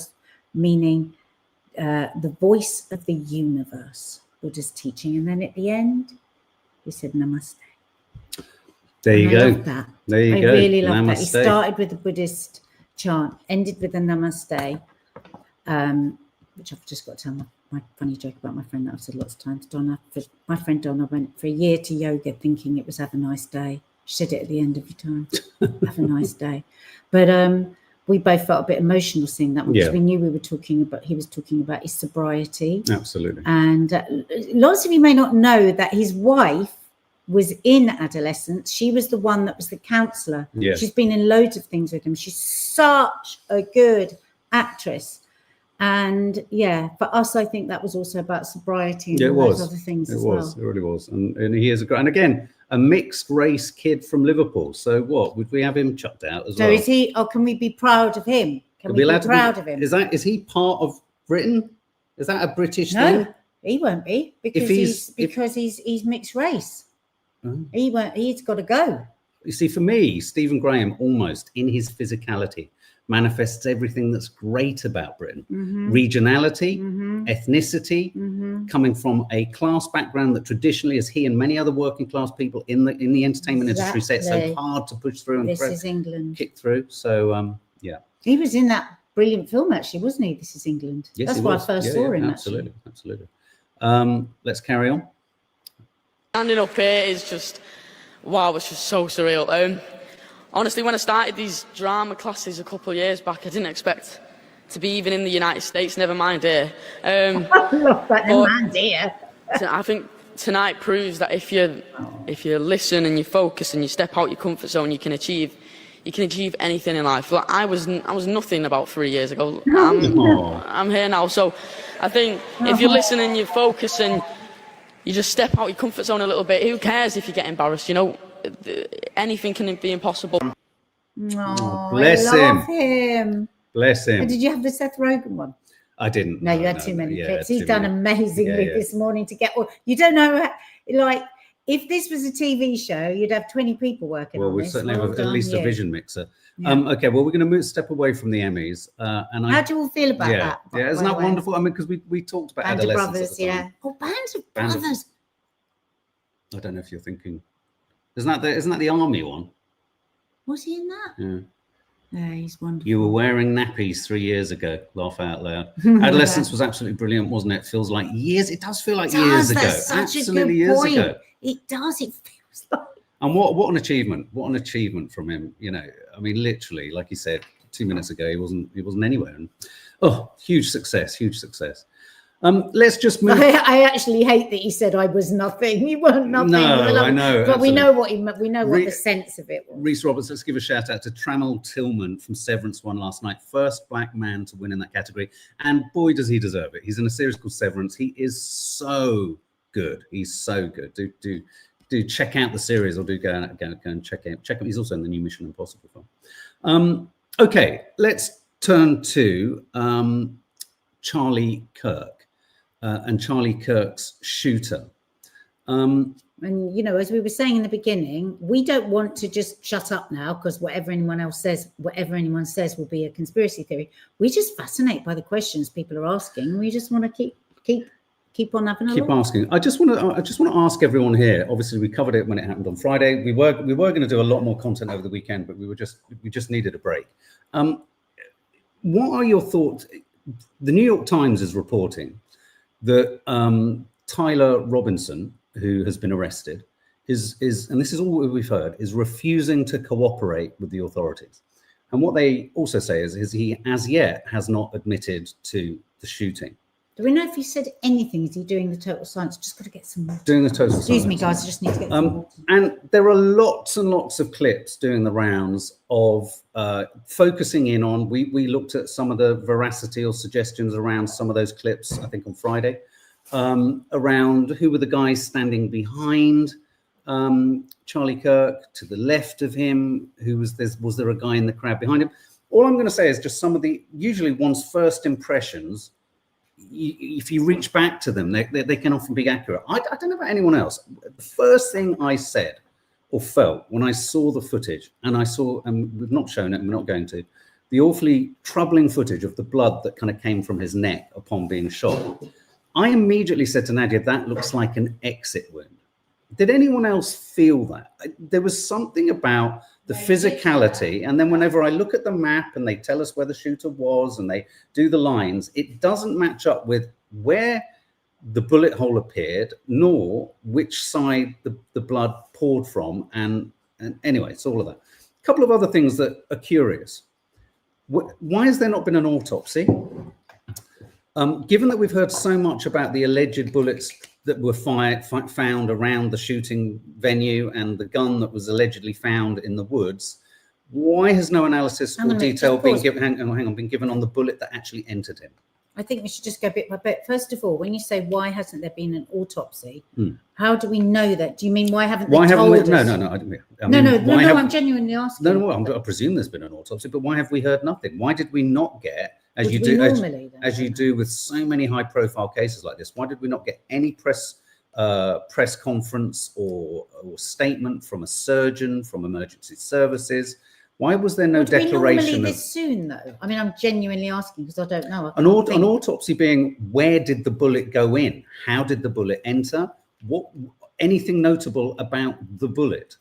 meaning the voice of the universe. Buddha's teaching, and then at the end he said namaste. There you go. I love that. There you go. I really love namaste. that. He started with the Buddhist chant, ended with a namaste, which I've just got to tell my funny joke about my friend that I've said lots of times. My friend Donna went for a year to yoga thinking it was have a nice day. She said it at the end every time. Have a nice day. But we both felt a bit emotional seeing that one, because Yeah. we knew he was talking about his sobriety. Absolutely. And lots of you may not know that his wife was in Adolescence. She was the one that was the counsellor. Yes. She's been in loads of things with him. She's such a good actress. And yeah, for us, I think that was also about sobriety and all those other things as well. It really was. And he is and again, a mixed race kid from Liverpool. So what, would we have him chucked out as well? So is he, or can we be proud of him? Can we be proud of him? Is he part of Britain? Is that a British No, thing? he won't be, because he's mixed race. Oh. He's got to go. You see, for me, Stephen Graham almost in his physicality manifests everything that's great about Britain. Regionality, ethnicity, coming from a class background that traditionally, as he and many other working class people in the entertainment industry say it's so hard to push through and This is England. kick through. So yeah. He was in that brilliant film, actually, wasn't he? This is England. Yes, that's he why was. I first saw him. Absolutely, absolutely. Let's carry on. Standing up here is just, wow, it's just so surreal. Honestly, when I started these drama classes a couple of years back, I didn't expect to be even in the United States, never mind here. Never mind here. I think tonight proves that if you listen and you focus and you step out your comfort zone, you can achieve anything in life. Like I was nothing about 3 years ago. I'm here now. So I think if you listen and you focus and you just step out your comfort zone a little bit, who cares if you get embarrassed? You know, anything can be impossible. Oh, bless I love him. Bless him. And did you have the Seth Rogen one? I didn't. No, you had too many clips. He's too done many. amazingly this morning to get all. You don't know, like, if this was a TV show, you'd have 20 people working on Well, we this. certainly have at least a vision mixer. Yeah. Okay, well, we're going to step away from the Emmys. And How do you all feel about that? Yeah, isn't that wonderful? I mean, because we talked about Band of adolescence Brothers, at the time. yeah. Oh, Band of Brothers. I don't know if you're thinking. Isn't that the army one? Was he in that? Yeah. Yeah, he's wonderful. You were wearing nappies 3 years ago. Laugh out loud. Adolescence was absolutely brilliant, wasn't it? Feels like years. It does feel like years ago. That's such Absolutely a good years point. ago. It does. It feels like. And what an achievement! What an achievement from him. You know, I mean, literally, like he said 2 minutes ago, he wasn't anywhere. And huge success, huge success. Let's just move. I actually hate that he said I was nothing. You weren't nothing. No, I know. But absolutely. we know what he meant. We know what the sense of it was. Reese Roberts, let's give a shout out to Trammell Tillman from Severance won last night. First black man to win in that category. And boy, does he deserve it. He's in a series called Severance. He is so good. He's so good. Do check out the series, or do go and check out. He's also in the new Mission Impossible film. Okay, let's turn to Charlie Kirk. And Charlie Kirk's shooter. And, you know, as we were saying in the beginning, we don't want to just shut up now because whatever anyone says will be a conspiracy theory. We're just fascinated by the questions people are asking. We just want to keep on having a look. Keep asking. I just want to ask everyone here. Obviously, we covered it when it happened on Friday. We were going to do a lot more content over the weekend, but we just needed a break. What are your thoughts? The New York Times is reporting that Tyler Robinson, who has been arrested, is and this is all we've heard, is refusing to cooperate with the authorities. And what they also say is he as yet has not admitted to the shooting. Do we know if he said anything? Is he doing the total science? Just got to get some more. Doing the total Excuse science. me, guys. I just need to get some more. And there are lots and lots of clips doing the rounds of focusing in on. We looked at some of the veracity or suggestions around some of those clips, I think on Friday, around who were the guys standing behind Charlie Kirk, to the left of him, was there a guy in the crowd behind him? All I'm going to say is just some of the, usually one's first impressions, if you reach back to them, they can often be accurate. I don't know about anyone else. The first thing I said or felt when I saw the footage, and we've not shown it and we're not going to, the awfully troubling footage of the blood that kind of came from his neck upon being shot, I immediately said to Nadia, that looks like an exit wound. Did anyone else feel that? There was something about the physicality, and then whenever I look at the map and they tell us where the shooter was and they do the lines, it doesn't match up with where the bullet hole appeared, nor which side the blood poured from. And anyway, it's all of that. A couple of other things that are curious. Why has there not been an autopsy? Given that we've heard so much about the alleged bullets that were found around the shooting venue and the gun that was allegedly found in the woods, why has no analysis or detail been given? Hang on, been given on the bullet that actually entered him? I think we should just go bit by bit. First of all, when you say why hasn't there been an autopsy, how do we know that? Do you mean why haven't they told us? No, I'm genuinely asking. No, I presume there's been an autopsy, but why have we heard nothing? Why did we not get, as you do with so many high-profile cases like this, why did we not get any press conference or statement from a surgeon, from emergency services? Why was there no declaration? This soon, though. I mean, I'm genuinely asking because I don't know. An autopsy being, where did the bullet go in? How did the bullet enter? Anything notable about the bullet?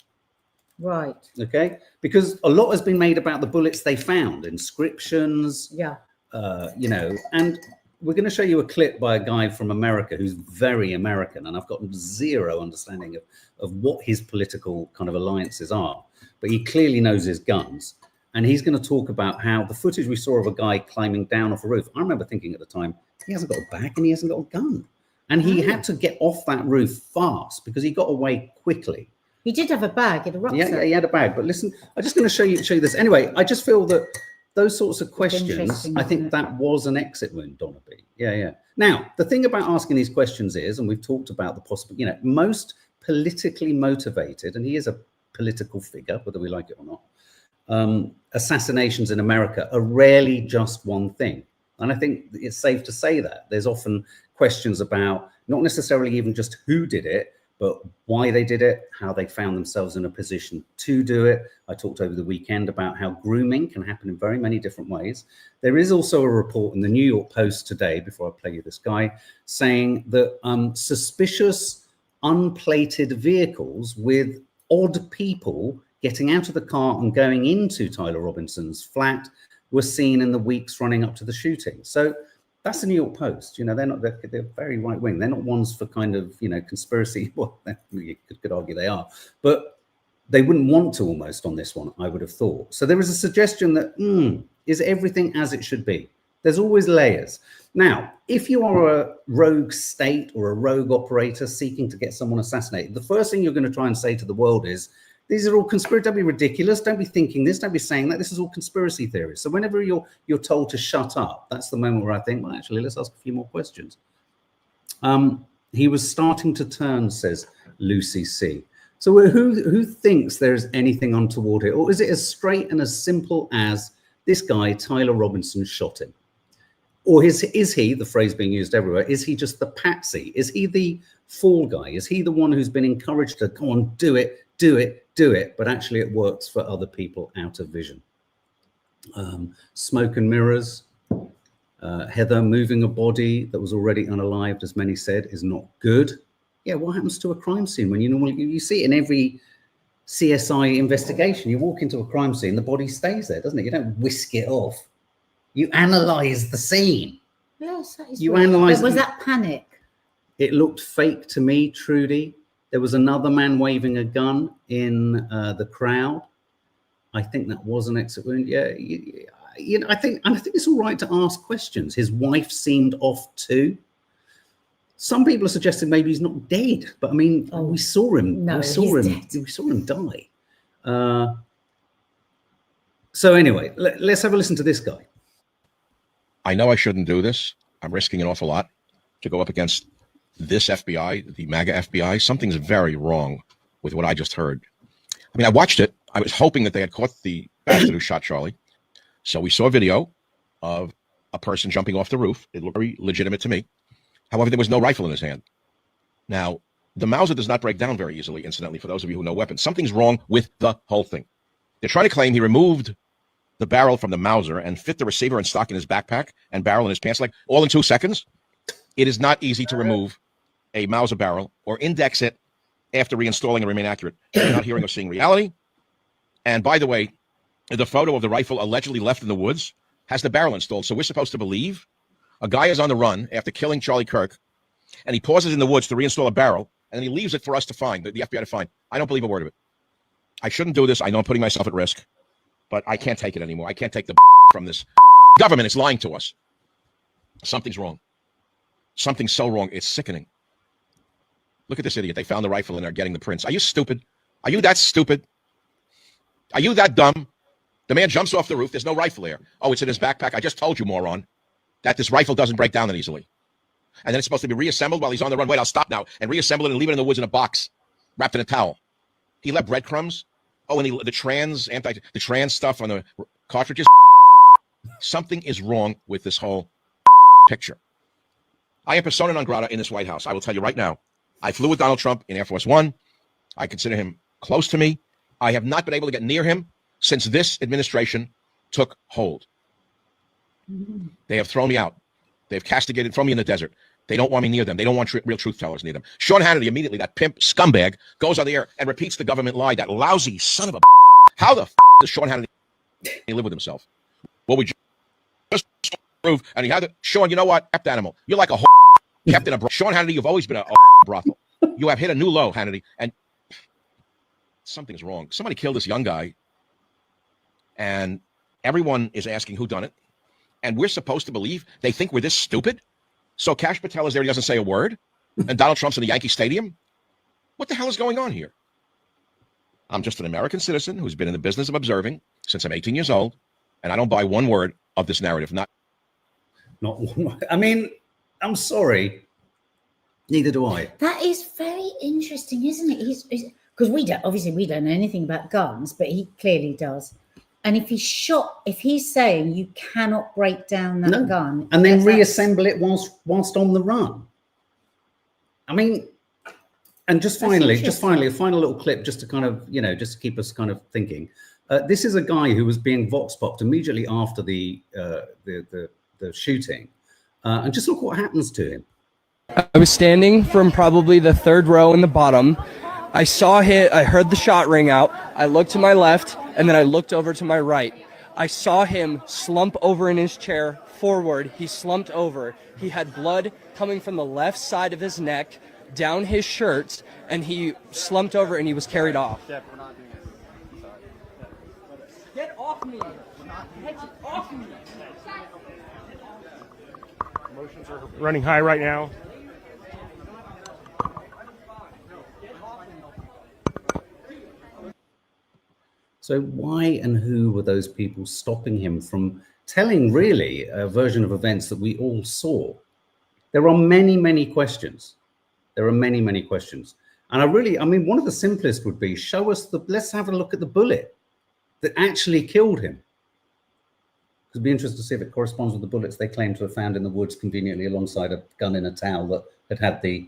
Right. Okay. Because a lot has been made about the bullets they found, inscriptions. Yeah. And we're going to show you a clip by a guy from America who's very American, and I've got zero understanding of what his political kind of alliances are. But he clearly knows his guns, and he's going to talk about how the footage we saw of a guy climbing down off a roof. I remember thinking at the time, he hasn't got a bag and he hasn't got a gun, and he had to get off that roof fast because he got away quickly. He did have a bag in a rucksack. Yeah, he had a bag. But listen, I'm just going to show you this anyway. I just feel that those sorts of questions, I think that was an exit wound, Donaby. Yeah. Now, the thing about asking these questions is, and we've talked about the possible, most politically motivated, and he is a political figure, whether we like it or not, assassinations in America are rarely just one thing. And I think it's safe to say that there's often questions about not necessarily even just who did it, but why they did it, how they found themselves in a position to do it. I talked over the weekend about how grooming can happen in very many different ways. There is also a report in the New York Post today, before I play you this guy, saying that suspicious unplated vehicles with odd people getting out of the car and going into Tyler Robinson's flat were seen in the weeks running up to the shooting. So that's the New York Post. They're very right wing. They're not ones for kind of, conspiracy. Well, you could argue they are, but they wouldn't want to almost on this one, I would have thought. So there is a suggestion that is everything as it should be? There's always layers. Now, if you are a rogue state or a rogue operator seeking to get someone assassinated, the first thing you're going to try and say to the world is, these are all conspiracy. Don't be ridiculous. Don't be thinking this. Don't be saying that. This is all conspiracy theories. So whenever you're told to shut up, that's the moment where I think, well, actually, let's ask a few more questions. He was starting to turn, says Lucy C. So who thinks there's anything untoward here? Or is it as straight and as simple as this guy, Tyler Robinson, shot him? Or is he, the phrase being used everywhere, is he just the patsy? Is he the fall guy? Is he the one who's been encouraged to go on, do it, but actually it works for other people out of vision? Smoke and mirrors. Heather, moving a body that was already unalived, as many said, is not good. Yeah, what happens to a crime scene when you see it in every CSI investigation? You walk into a crime scene, the body stays there, doesn't it? You don't whisk it off. You analyze the scene. Yes, that is. You analyze. Was that panic? It looked fake to me, Trudy. There was another man waving a gun in the crowd. I think that was an exit wound. Yeah, I think it's all right to ask questions. His wife seemed off too. Some people are suggesting maybe he's not dead, but I mean, we saw him. No, we saw him die. So anyway, let's have a listen to this guy. I know I shouldn't do this. I'm risking an awful lot to go up against this FBI, the MAGA FBI. Something's very wrong with what I just heard. I mean, I watched it. I was hoping that they had caught the bastard who shot Charlie. So we saw a video of a person jumping off the roof. It looked very legitimate to me. However, there was no rifle in his hand. Now, the Mauser does not break down very easily, incidentally, for those of you who know weapons. Something's wrong with the whole thing. They're trying to claim he removed the barrel from the Mauser and fit the receiver and stock in his backpack and barrel in his pants leg all in 2 seconds. It is not easy to remove a Mauser barrel or index it after reinstalling and remain accurate. You're not hearing or seeing reality. And by the way, the photo of the rifle allegedly left in the woods has the barrel installed. So we're supposed to believe a guy is on the run after killing Charlie Kirk, and he pauses in the woods to reinstall a barrel, and then he leaves it for us to find, the FBI to find. I don't believe a word of it. I shouldn't do this. I know I'm putting myself at risk, but I can't take it anymore. I can't take the from this government. It's lying to us. Something's wrong. Something's so wrong. It's sickening. Look at this idiot. They found the rifle and they're getting the prints. Are you stupid? Are you that stupid? Are you that dumb? The man jumps off the roof. There's no rifle there. Oh, it's in his backpack. I just told you, moron, that this rifle doesn't break down that easily. And then it's supposed to be reassembled while he's on the run. Wait, I'll stop now. And reassemble it and leave it in the woods in a box, wrapped in a towel. He left breadcrumbs. Oh, and the trans stuff on the cartridges. Something is wrong with this whole picture. I am persona non grata in this White House. I will tell you right now. I flew with Donald Trump in Air Force One. I consider him close to me. I have not been able to get near him since this administration took hold. They have thrown me out. They've castigated, thrown me in the desert. They don't want me near them. They don't want real truth tellers near them. Sean Hannity immediately, that pimp scumbag, goes on the air and repeats the government lie, that lousy son of a How the does Sean Hannity live with himself? Well, we just prove, and he had to, Sean, you know what? Kept animal. You're like a kept in a Sean Hannity, you've always been a brothel. You have hit a new low, Hannity, and something's wrong. Somebody killed this young guy, and everyone is asking who done it, and we're supposed to believe they think we're this stupid? So Kash Patel is there, he doesn't say a word, and Donald Trump's in the Yankee Stadium? What the hell is going on here? I'm just an American citizen who's been in the business of observing since I'm 18 years old, and I don't buy one word of this narrative. Not one word. I mean, I'm sorry. Neither do I. That is very interesting, isn't it? He's because we don't know anything about guns, but he clearly does. And if he's saying you cannot break down that gun and then reassemble it whilst on the run. I mean, and just finally, a final little clip, just to kind of, just to keep us kind of thinking. This is a guy who was being vox popped immediately after the shooting, and just look what happens to him. I was standing from probably the third row in the bottom. I heard the shot ring out. I looked to my left, and then I looked over to my right. I saw him slump over in his chair forward. He slumped over. He had blood coming from the left side of his neck, down his shirt, and he slumped over and he was carried off. Get off me! Get off me! Emotions are running high right now. So why and who were those people stopping him from telling really a version of events that we all saw? There are many, many questions. There are many, many questions. And I mean, one of the simplest would be, let's have a look at the bullet that actually killed him. It'd be interesting to see if it corresponds with the bullets they claim to have found in the woods conveniently alongside a gun in a towel that had the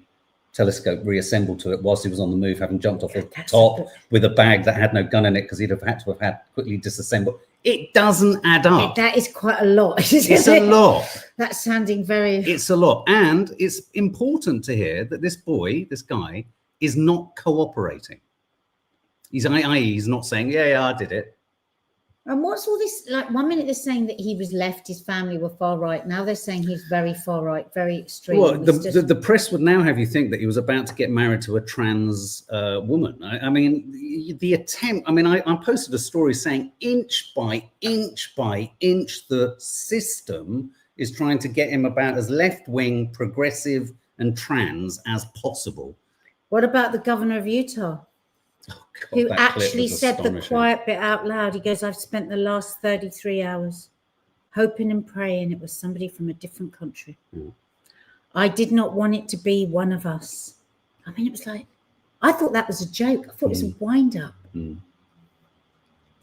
telescope reassembled to it whilst he was on the move, having jumped off the top with a bag that had no gun in it because he'd have had to have had quickly disassembled. It doesn't add up. That is quite a lot. It's a lot. That's sounding very... It's a lot. And it's important to hear that this guy, is not cooperating. He's not saying, yeah, I did it. And what's all this, like 1 minute they're saying that he was left, his family were far right. Now they're saying he's very far right, very extreme. Well, the press would now have you think that he was about to get married to a trans woman. I mean, the attempt, I posted a story saying inch by inch by inch, the system is trying to get him about as left-wing, progressive and trans as possible. What about the governor of Utah? God, who actually said the quiet bit out loud. He goes, I've spent the last 33 hours hoping and praying it was somebody from a different country. I did not want it to be one of us. I mean, it was like, I thought that was a joke. I thought it was a wind up.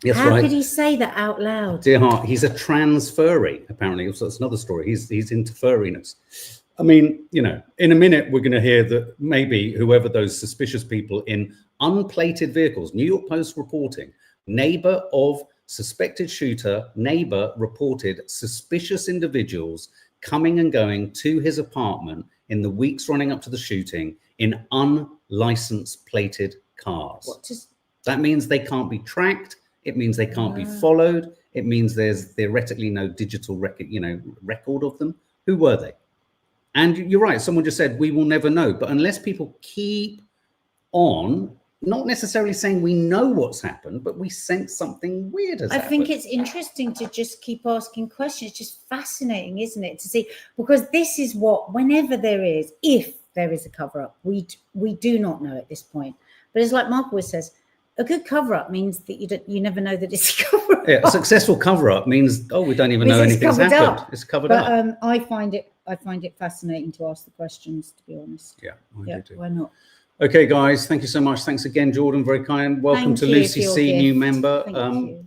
Yes, How could he say that out loud? Dear heart, he's a trans furry, apparently. So that's another story. He's into furriness. I mean, in a minute, we're going to hear that maybe whoever those suspicious people in unplated vehicles, New York Post reporting, neighbor of suspected shooter, neighbor reported suspicious individuals coming and going to his apartment in the weeks running up to the shooting in unlicensed plated cars. That means they can't be tracked. It means they can't be followed. It means there's theoretically no digital record of them. Who were they? And you're right. Someone just said, we will never know. But unless people keep on, not necessarily saying we know what's happened, but we sense something weird has happened. I think it's interesting to just keep asking questions. It's just fascinating, isn't it, to see, because this is what, whenever there is, if there is a cover-up, we do not know at this point. But it's like Mark always says, a good cover-up means that you never know that it's a cover-up. Yeah, a successful cover-up means, oh, we don't even know anything's happened. It's covered up. I find it fascinating to ask the questions, to be honest. Yeah, I do. Why not? Okay, guys, thank you so much. Thanks again, Jordan. Very kind. Welcome to Lucy C, new member.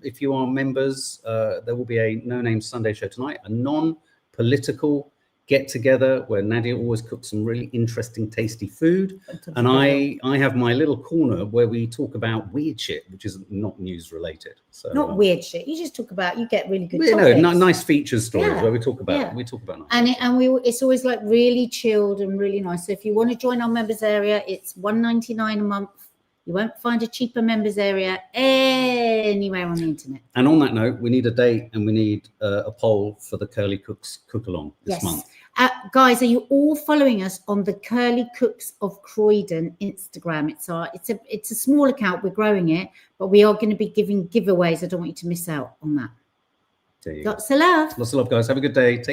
If you are members, there will be a No Name Sunday show tonight, a non-political get-together where Nadia always cooks some really interesting, tasty food. And I have my little corner where we talk about weird shit, which is not news-related. So not weird shit. You just talk about, you get really good topics. No, nice features stories where we talk about nice. It's always like really chilled and really nice. So if you want to join our members area, it's $1.99 a month. You won't find a cheaper members area anywhere on the internet. And on that note, we need a date and we need a poll for the Curly Cooks cook-along this month. Guys, are you all following us on the Curly Cooks of Croydon Instagram? It's a small account. We're growing it, but we are going to be giving giveaways. I don't want you to miss out on that. There you Lots of love. Lots of love, guys. Have a good day. Take